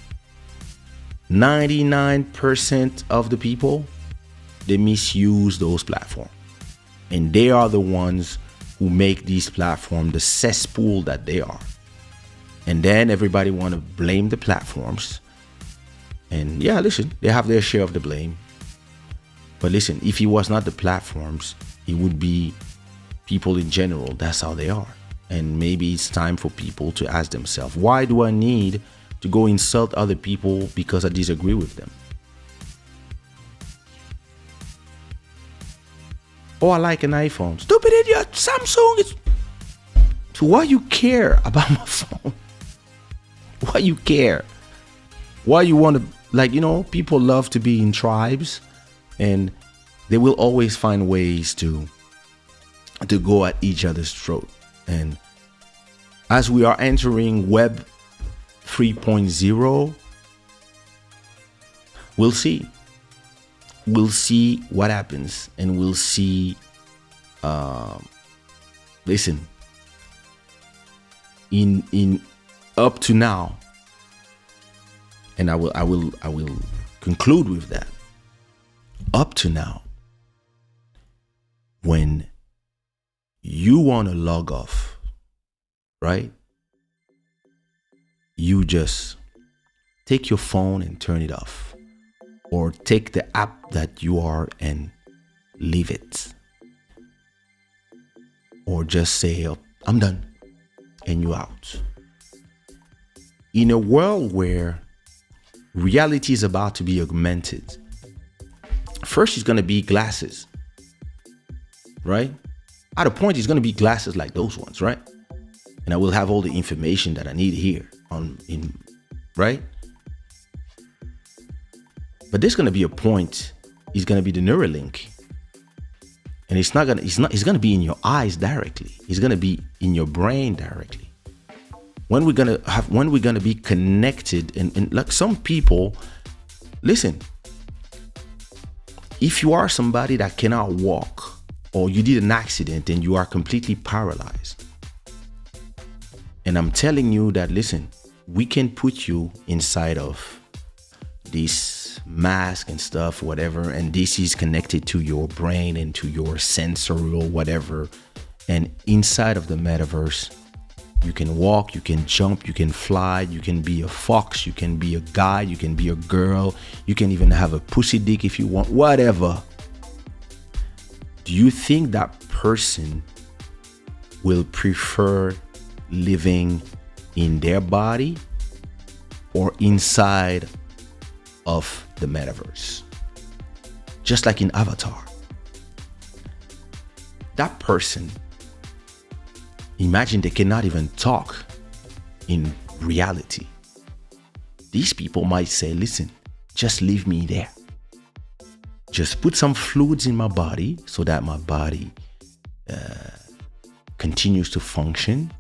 99% of the people, they misuse those platforms. And they are the ones who make these platforms the cesspool that they are. And then everybody want to blame the platforms. And yeah, listen, they have their share of the blame. But listen, if it was not the platforms, it would be people in general. That's how they are. And maybe it's time for people to ask themselves, why do I need to go insult other people because I disagree with them? Oh, I like an iPhone. Stupid idiot, Samsung is... So why you care about my phone? Why you care? Why you want to like, people love to be in tribes, and they will always find ways to go at each other's throat. And as we are entering Web 3.0, we'll see what happens, and we'll see. Listen, in up to now, and I will conclude with that. Up to now, when you want to log off, right? You just take your phone and turn it off, or take the app that you are and leave it, or just say, oh, I'm done, and you're out. In a world where reality is about to be augmented, first it's going to be glasses, right? At a point, it's going to be glasses like those ones, right? And I will have all the information that I need here right? But there's going to be a point, it's going to be the Neuralink. And it's going to be in your eyes directly. It's going to be in your brain directly. When we're going to be connected, and like some people, listen, if you are somebody that cannot walk, or you did an accident and you are completely paralyzed, and I'm telling you that, listen, we can put you inside of this mask and stuff, whatever, and this is connected to your brain and to your sensory or whatever, and inside of the metaverse, you can walk, you can jump, you can fly, you can be a fox, you can be a guy, you can be a girl, you can even have a pussy dick if you want, whatever. Do you think that person will prefer living in their body or inside of the metaverse? Just like in Avatar. That person, imagine they cannot even talk in reality. These people might say, listen, just leave me there. Just put some fluids in my body so that my body continues to function.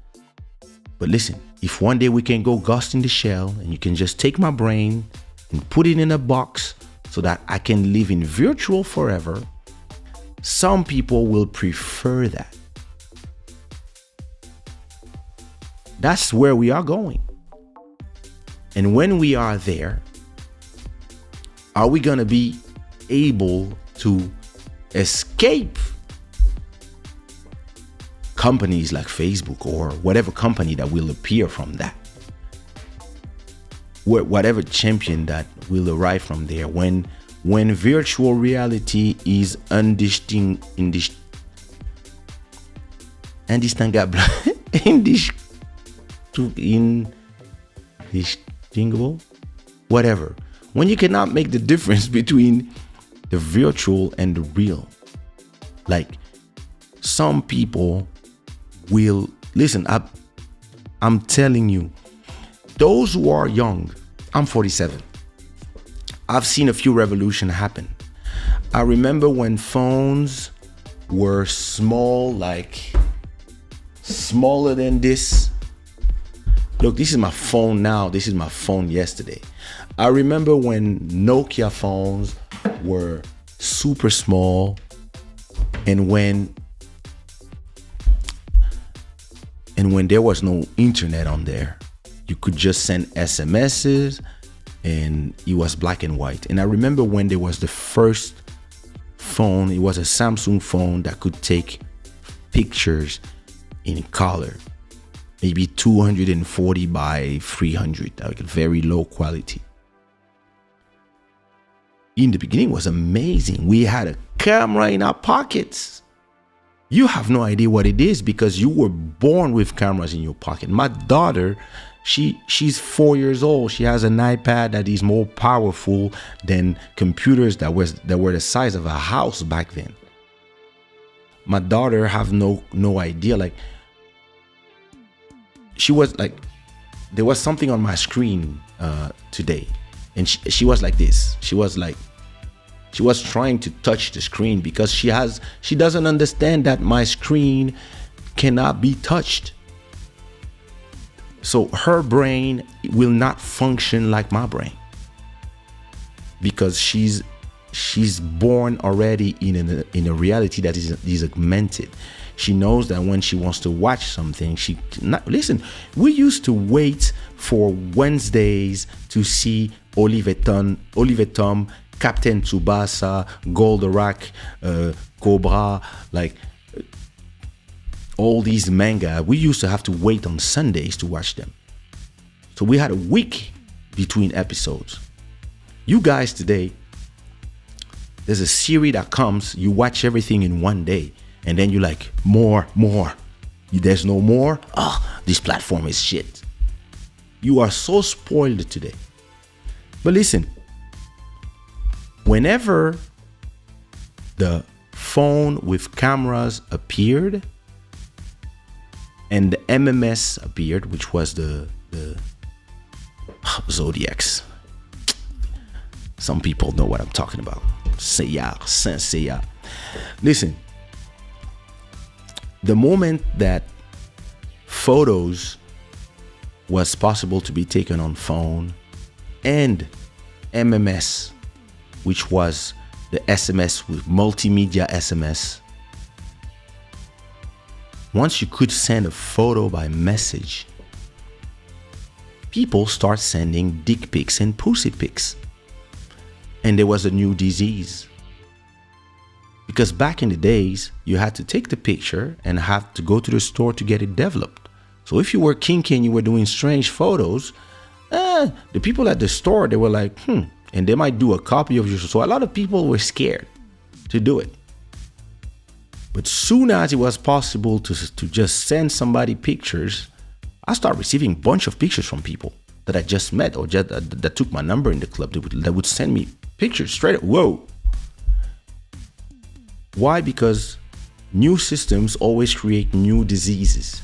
But listen, if one day we can go ghost in the shell and you can just take my brain and put it in a box so that I can live in virtual forever, some people will prefer that. That's where we are going. And when we are there, are we going to be able to escape companies like Facebook or whatever company that will appear from that? Whatever champion that will arrive from there, when virtual reality is indistinguishable, whatever, when you cannot make the difference between the virtual and the real. Like, some people will listen. I'm telling you, those who are young, I'm 47. I've seen a few revolutions happen. I remember when phones were small, like smaller than this. Look, this is my phone now. This is my phone yesterday. I remember when Nokia phones were super small, and when there was no internet on there, you could just send SMSs, and it was black and white. And I remember when there was the first phone, it was a Samsung phone that could take pictures in color, maybe 240 by 300, like very low quality. In the beginning, it was amazing. We had a camera in our pockets. You have no idea what it is because you were born with cameras in your pocket. My daughter, she's 4 years old. She has an iPad that is more powerful than computers that were the size of a house back then. My daughter have no idea. Like, she was like, there was something on my screen today, and she was like this. She was trying to touch the screen because she doesn't understand that my screen cannot be touched. So her brain will not function like my brain because she's born already in a reality that is augmented. She knows that when she wants to watch something, listen. We used to wait for Wednesdays to see Oliver Tom, Captain Tsubasa, Goldorak, Cobra, like all these manga. We used to have to wait on Sundays to watch them. So we had a week between episodes. You guys today, there's a series that comes, you watch everything in one day, and then you're like, more. There's no more? This platform is shit. You are so spoiled today. But listen, whenever the phone with cameras appeared and the MMS appeared, which was the Zodiacs. Some people know what I'm talking about. Saint Seiya. Listen, the moment that photos was possible to be taken on phone and MMS, which was the SMS with multimedia SMS, once you could send a photo by message, people start sending dick pics and pussy pics. And there was a new disease. Because back in the days, you had to take the picture and have to go to the store to get it developed. So if you were kinky and you were doing strange photos, the people at the store, they were like, and they might do a copy of you. So a lot of people were scared to do it. But soon as it was possible to just send somebody pictures, I started receiving a bunch of pictures from people that I just met or just, that took my number in the club. That would send me pictures straight up. Whoa. Why? Because new systems always create new diseases.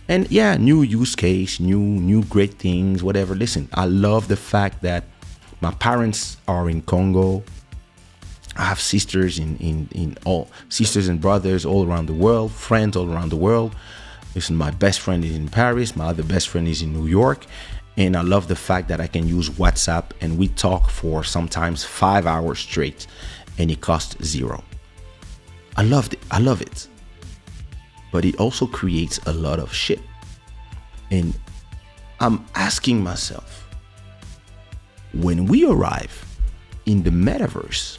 And yeah, new use case, new great things, whatever. Listen, I love the fact that my parents are in Congo. I have sisters in all sisters and brothers all around the world, friends all around the world. Listen, my best friend is in Paris, my other best friend is in New York. And I love the fact that I can use WhatsApp and we talk for sometimes 5 hours straight and it costs $0. I love it. But it also creates a lot of shit. And I'm asking myself, when we arrive in the metaverse,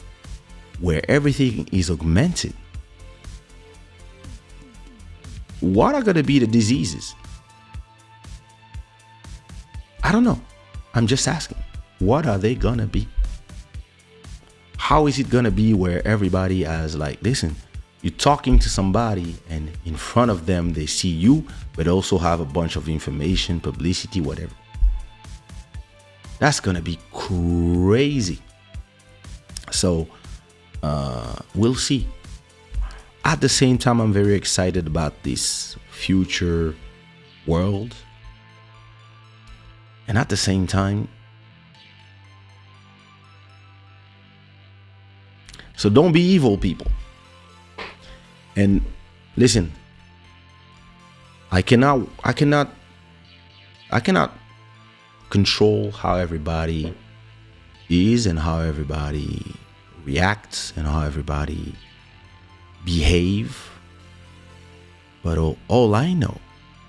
where everything is augmented, what are going to be the diseases? I don't know. I'm just asking. What are they going to be? How is it going to be where everybody has like, listen, you're talking to somebody and in front of them, they see you, but also have a bunch of information, publicity, whatever. That's going to be crazy. So we'll see. At the same time, I'm very excited about this future world. And at the same time, so don't be evil, people. And listen, I cannot control how everybody is and how everybody reacts and how everybody behave. But all I know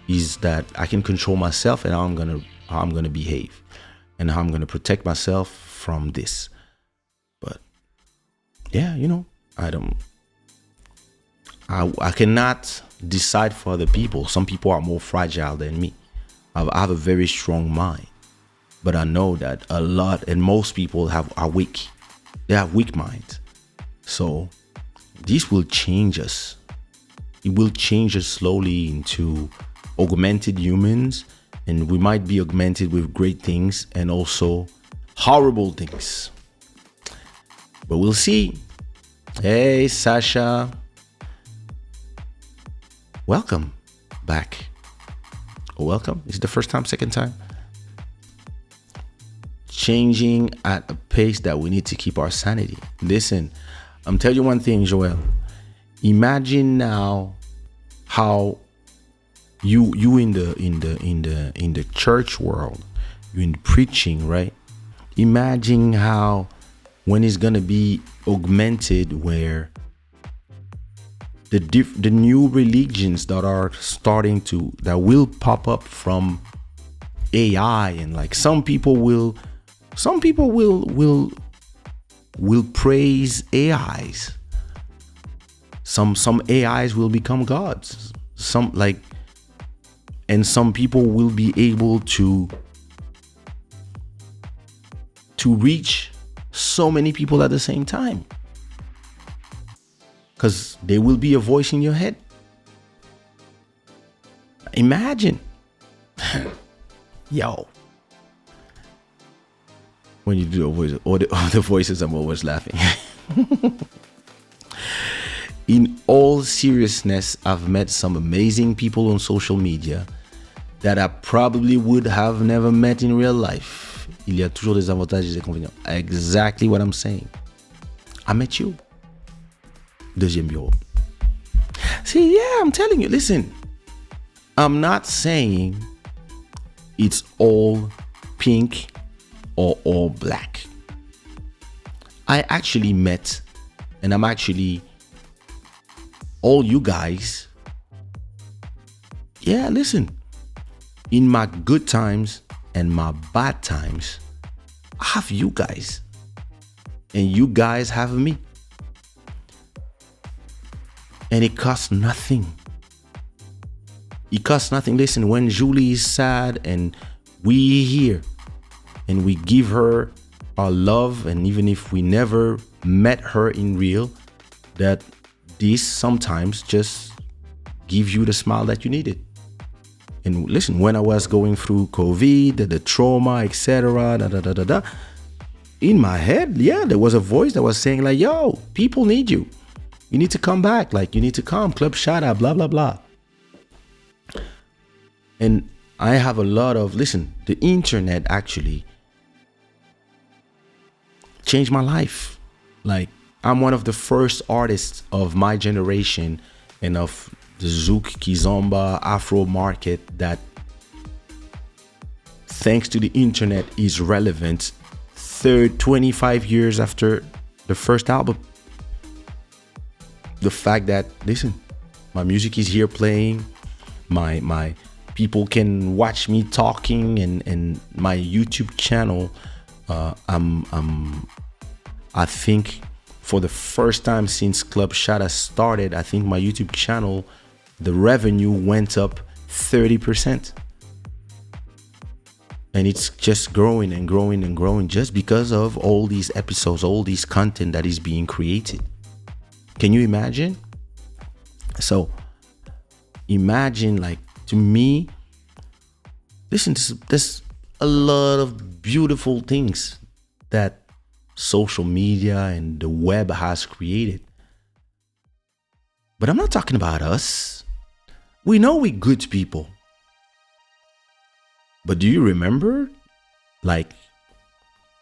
is that I can control myself and how I'm gonna behave and how I'm gonna protect myself from this. But yeah, I cannot decide for other people. Some people are more fragile than me. I have a very strong mind, but I know that a lot and most people are weak. They have weak minds. So this will change us. It will change us slowly into augmented humans, and we might be augmented with great things and also horrible things. But we'll see. Hey, Sasha. Welcome back. Welcome. Is it the first time, second time? changing at a pace that we need to keep our sanity. Listen, I'm telling you one thing, Joel. Imagine now how you in the church world, you in preaching, right? Imagine how when it's gonna be augmented, where the new religions that are starting to that will pop up from AI, and like some people will praise AIs. Some AIs will become gods. And some people will be able to reach so many people at the same time, because there will be a voice in your head. Imagine. Yo, when you do the voice, all the voices, I'm always laughing. In all seriousness, I've met some amazing people on social media that I probably would have never met in real life. Il y a toujours des avantages et des inconvénients. Exactly what I'm saying. I met you. Deuxième bureau. See, yeah, I'm telling you. Listen, I'm not saying it's all pink or all black. I actually met, and I'm actually, all you guys, yeah, listen, in my good times and my bad times, I have you guys, and you guys have me. And it costs nothing. It costs nothing. Listen, when Julie is sad and we here and we give her our love, and even if we never met her in real, that this sometimes just gives you the smile that you needed. And listen, when I was going through COVID, the trauma, etc., in my head, yeah, there was a voice that was saying like, yo, people need you. You need to come back. Like, you need to come. Club Shada, blah, blah, blah. And I have a lot of, listen, the internet actually changed my life. Like, I'm one of the first artists of my generation and of the Zouk, Kizomba, Afro market that, thanks to the internet, is relevant 25 years after the first album. The fact that, listen, my music is here playing, my people can watch me talking, and my YouTube channel, I think for the first time since Club Shada started, I think my YouTube channel, the revenue went up 30%. And it's just growing and growing and growing just because of all these episodes, all this content that is being created. Can you imagine? So imagine, like, to me, listen, there's a lot of beautiful things that social media and the web has created. But I'm not talking about us. We know we're good people. But do you remember, like,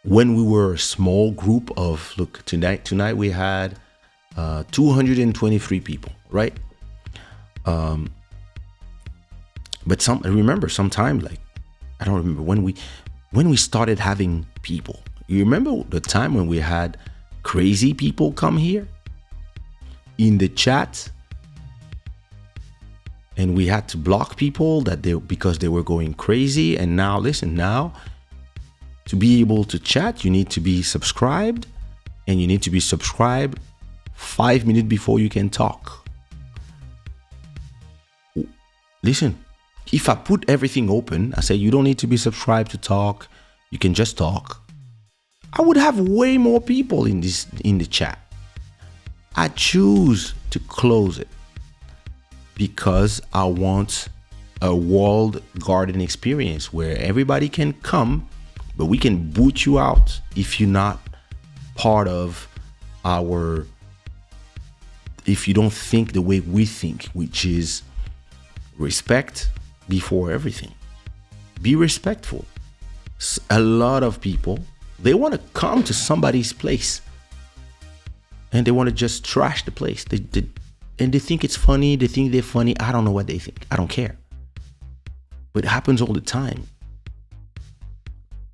when we were a small group of, look, tonight we had 223 people, right? But I remember sometime, like, I don't remember when we started having people. You remember the time when we had crazy people come here in the chat, and we had to block people because they were going crazy. And now, listen, now to be able to chat, you need to be subscribed, and you need to be subscribed 5 minutes before you can talk. Listen, if I put everything open, I say you don't need to be subscribed to talk, you can just talk, I would have way more people in the chat. I choose to close it because I want a walled garden experience where everybody can come, but we can boot you out if you're not part of if you don't think the way we think, which is respect before everything. Be respectful. A lot of people They want to come to somebody's place and they want to just trash the place. And they think it's funny. They think they're funny. I don't know what they think. I don't care. But it happens all the time.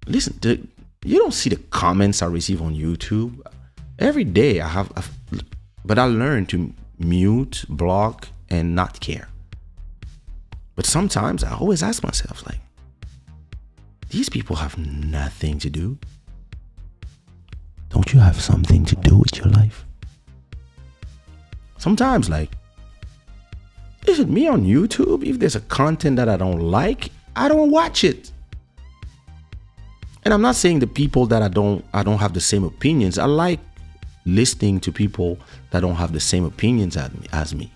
Listen, you don't see the comments I receive on YouTube. Every day but I learn to mute, block, and not care. But sometimes I always ask myself, like, these people have nothing to do. Don't you have something to do with your life? Sometimes, like, listen, me on YouTube, if there's a content that I don't like, I don't watch it. And I'm not saying the people that I don't have the same opinions. I like listening to people that don't have the same opinions as me.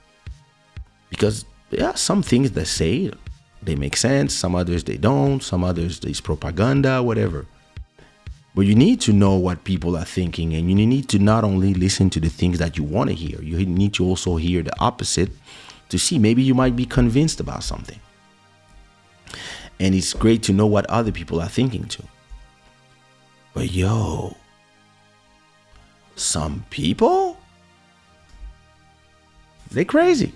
Because some things they say, they make sense. Some others they don't. Some others it's propaganda, whatever. But you need to know what people are thinking, and you need to not only listen to the things that you want to hear. You need to also hear the opposite to see maybe you might be convinced about something. And it's great to know what other people are thinking too. But some people, they're crazy.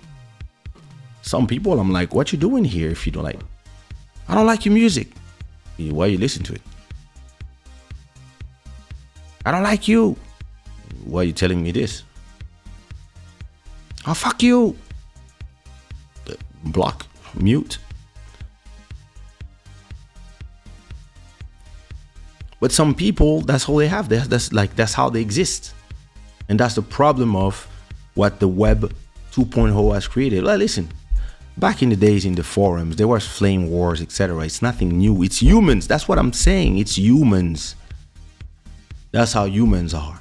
Some people, I'm like, what you doing here if you don't like? I don't like your music. Why you listen to it? I don't like you. Why are you telling me this? Oh, fuck you. Block, mute. But some people, that's all they have. That's how they exist. And that's the problem of what the web 2.0 has created. Like, listen, back in the days in the forums, there was flame wars, etc. It's nothing new. It's humans. That's what I'm saying. It's humans. That's how humans are.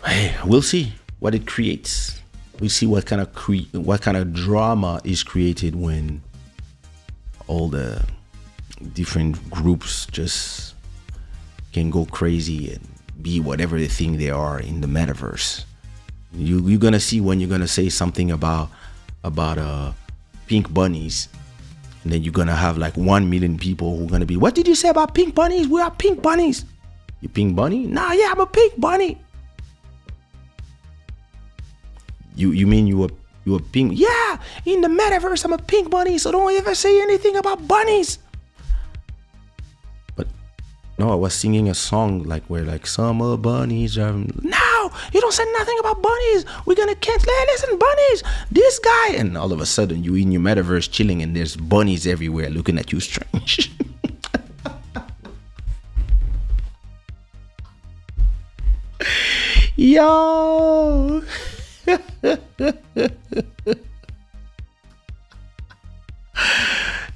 Hey, we'll see what it creates. We'll see what kind of drama is created when all the different groups just can go crazy and be whatever they think they are in the metaverse. You're gonna see when you're gonna say something about pink bunnies, and then you're gonna have like 1 million people who are gonna be, what did you say about pink bunnies? We are pink bunnies. You pink bunny? Nah, yeah, I'm a pink bunny. You mean you a pink? Yeah, in the metaverse I'm a pink bunny, so don't ever say anything about bunnies. But no, I was singing a song like where like summer bunnies are. No, you don't say nothing about bunnies. We're gonna cancel. Hey, listen, bunnies. This guy, and all of a sudden you in your metaverse chilling, and there's bunnies everywhere looking at you strange. Yo.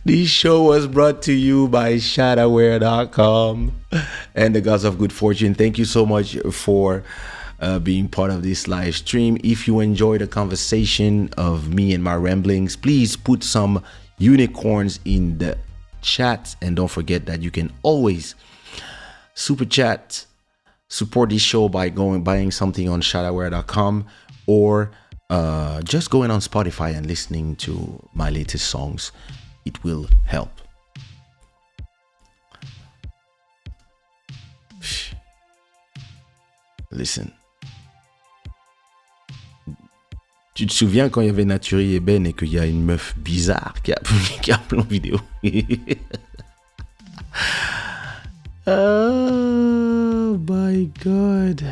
This show was brought to you by shadaware.com and the Gods of Good Fortune. Thank you so much for being part of this live stream. If you enjoyed the conversation of me and my ramblings, please put some unicorns in the chat, and don't forget that you can always super chat, support this show by buying something on shadaware.com, or just going on Spotify and listening to my latest songs. It will help. Listen. Tu te souviens quand il y avait Naturi et Ben et qu'il y a une meuf bizarre qui a appelé en vidéo? Oh my God.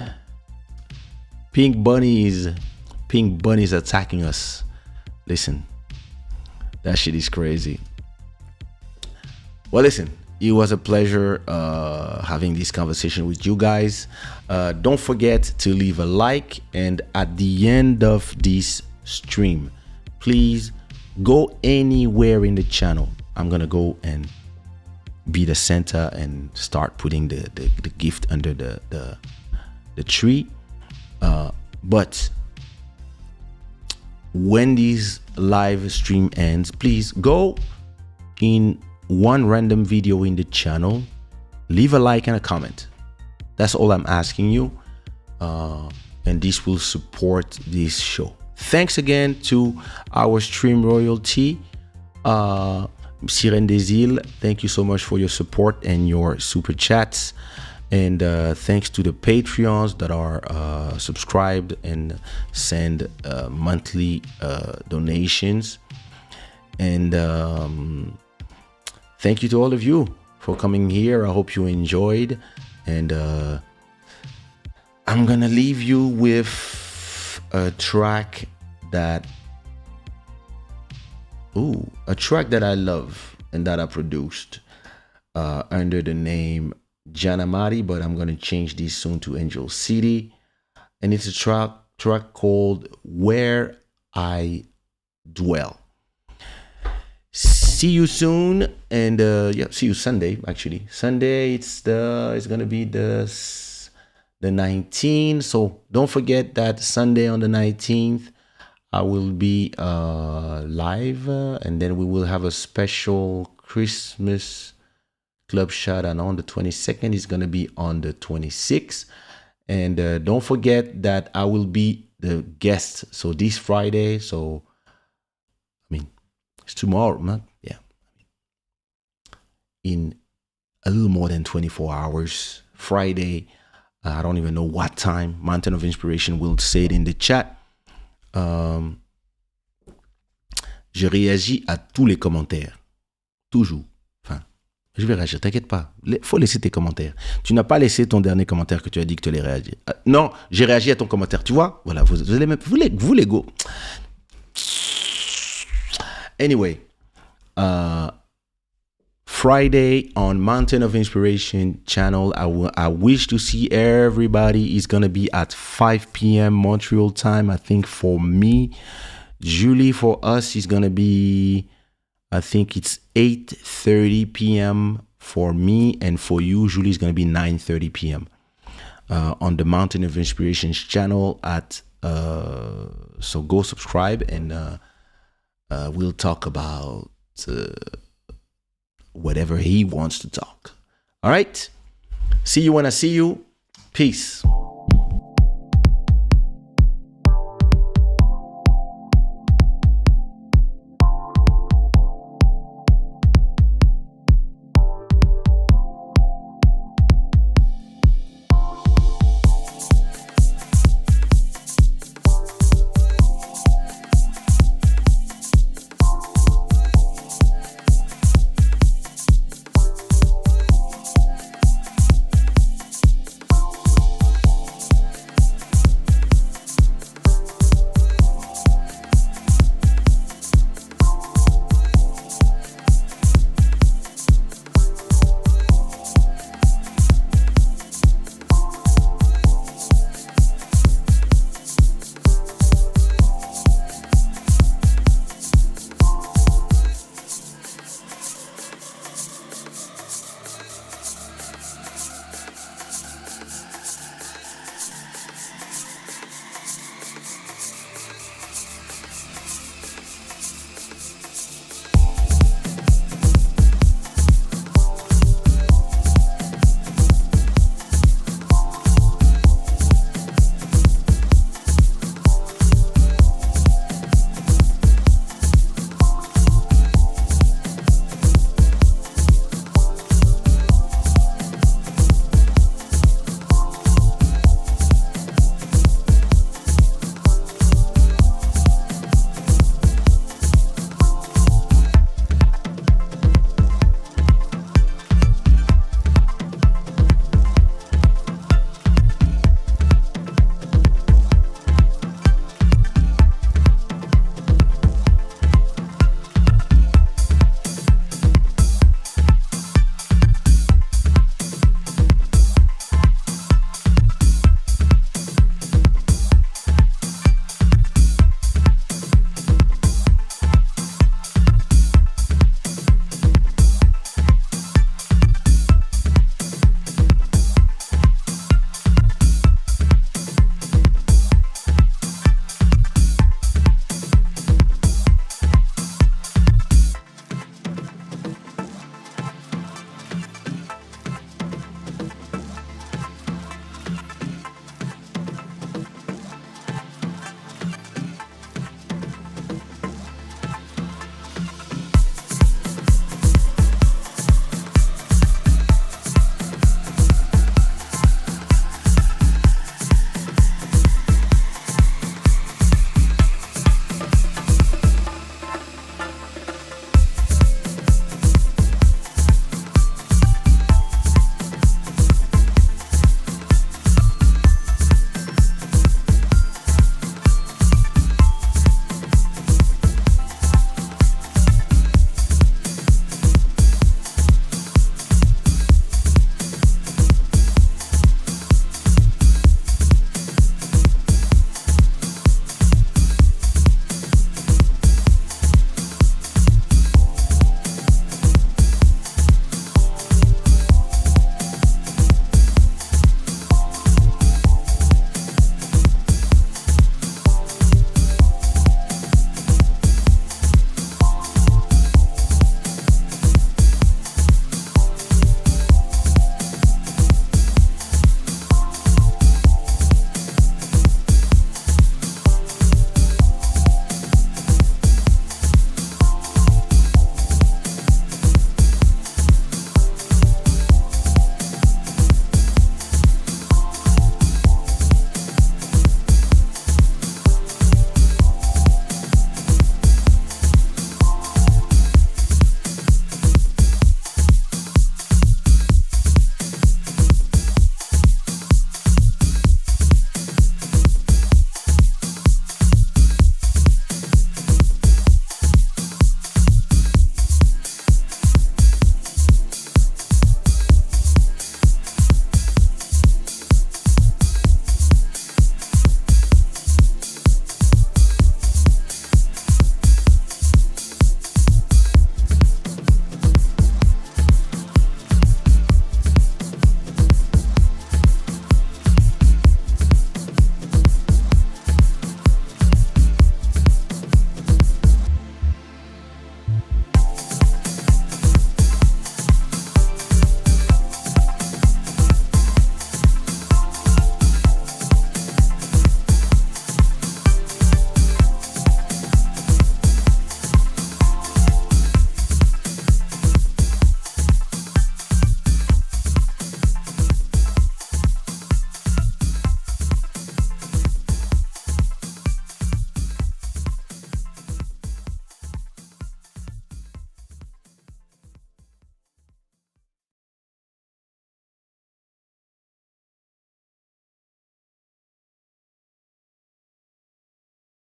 Pink bunnies attacking us. Listen, that shit is crazy. Well, listen, it was a pleasure having this conversation with you guys. Don't forget to leave a like, and at the end of this stream, please go anywhere in the channel. I'm gonna go and be the center and start putting the gift under the tree. But when this live stream ends, please go in one random video in the channel, leave a like and a comment. That's all I'm asking you, and this will support this show. Thanks again to our stream royalty, Sirène des Îles, thank you so much for your support and your super chats. And thanks to the Patreons that are subscribed and send monthly donations. And thank you to all of you for coming here. I hope you enjoyed. And I'm gonna leave you with a track that I love and that I produced under the name Janamari, but I'm gonna change this soon to Angel City. And it's a track called Where I Dwell. See you soon, and see you Sunday. Actually, Sunday it's gonna be the 19th. So don't forget that Sunday on the 19th, I will be live, and then we will have a special Christmas Club Shada. And on the 22nd, it's gonna be on the 26th. And don't forget that I will be the guest. So this Friday. So I mean, it's tomorrow, man. Yeah. In a little more than 24 hours, Friday. I don't even know what time. Mountain of Inspiration will say it in the chat. Je réagis à tous les commentaires. Toujours. Enfin, je vais réagir, t'inquiète pas. Faut laisser tes commentaires. Tu n'as pas laissé ton dernier commentaire que tu as dit que tu allais réagir. Non, j'ai réagi à ton commentaire. Tu vois? Voilà, vous les go. Anyway, Friday on Mountain of Inspiration channel, I wish to see everybody. Is gonna be at 5 p.m. Montreal time. I think for me, Julie, for us is gonna be, I think it's 8:30 p.m. for me, and for you, Julie, is gonna be 9:30 p.m. On the Mountain of Inspiration channel. So go subscribe, and we'll talk about whatever he wants to talk. All right. See you when I see you. Peace.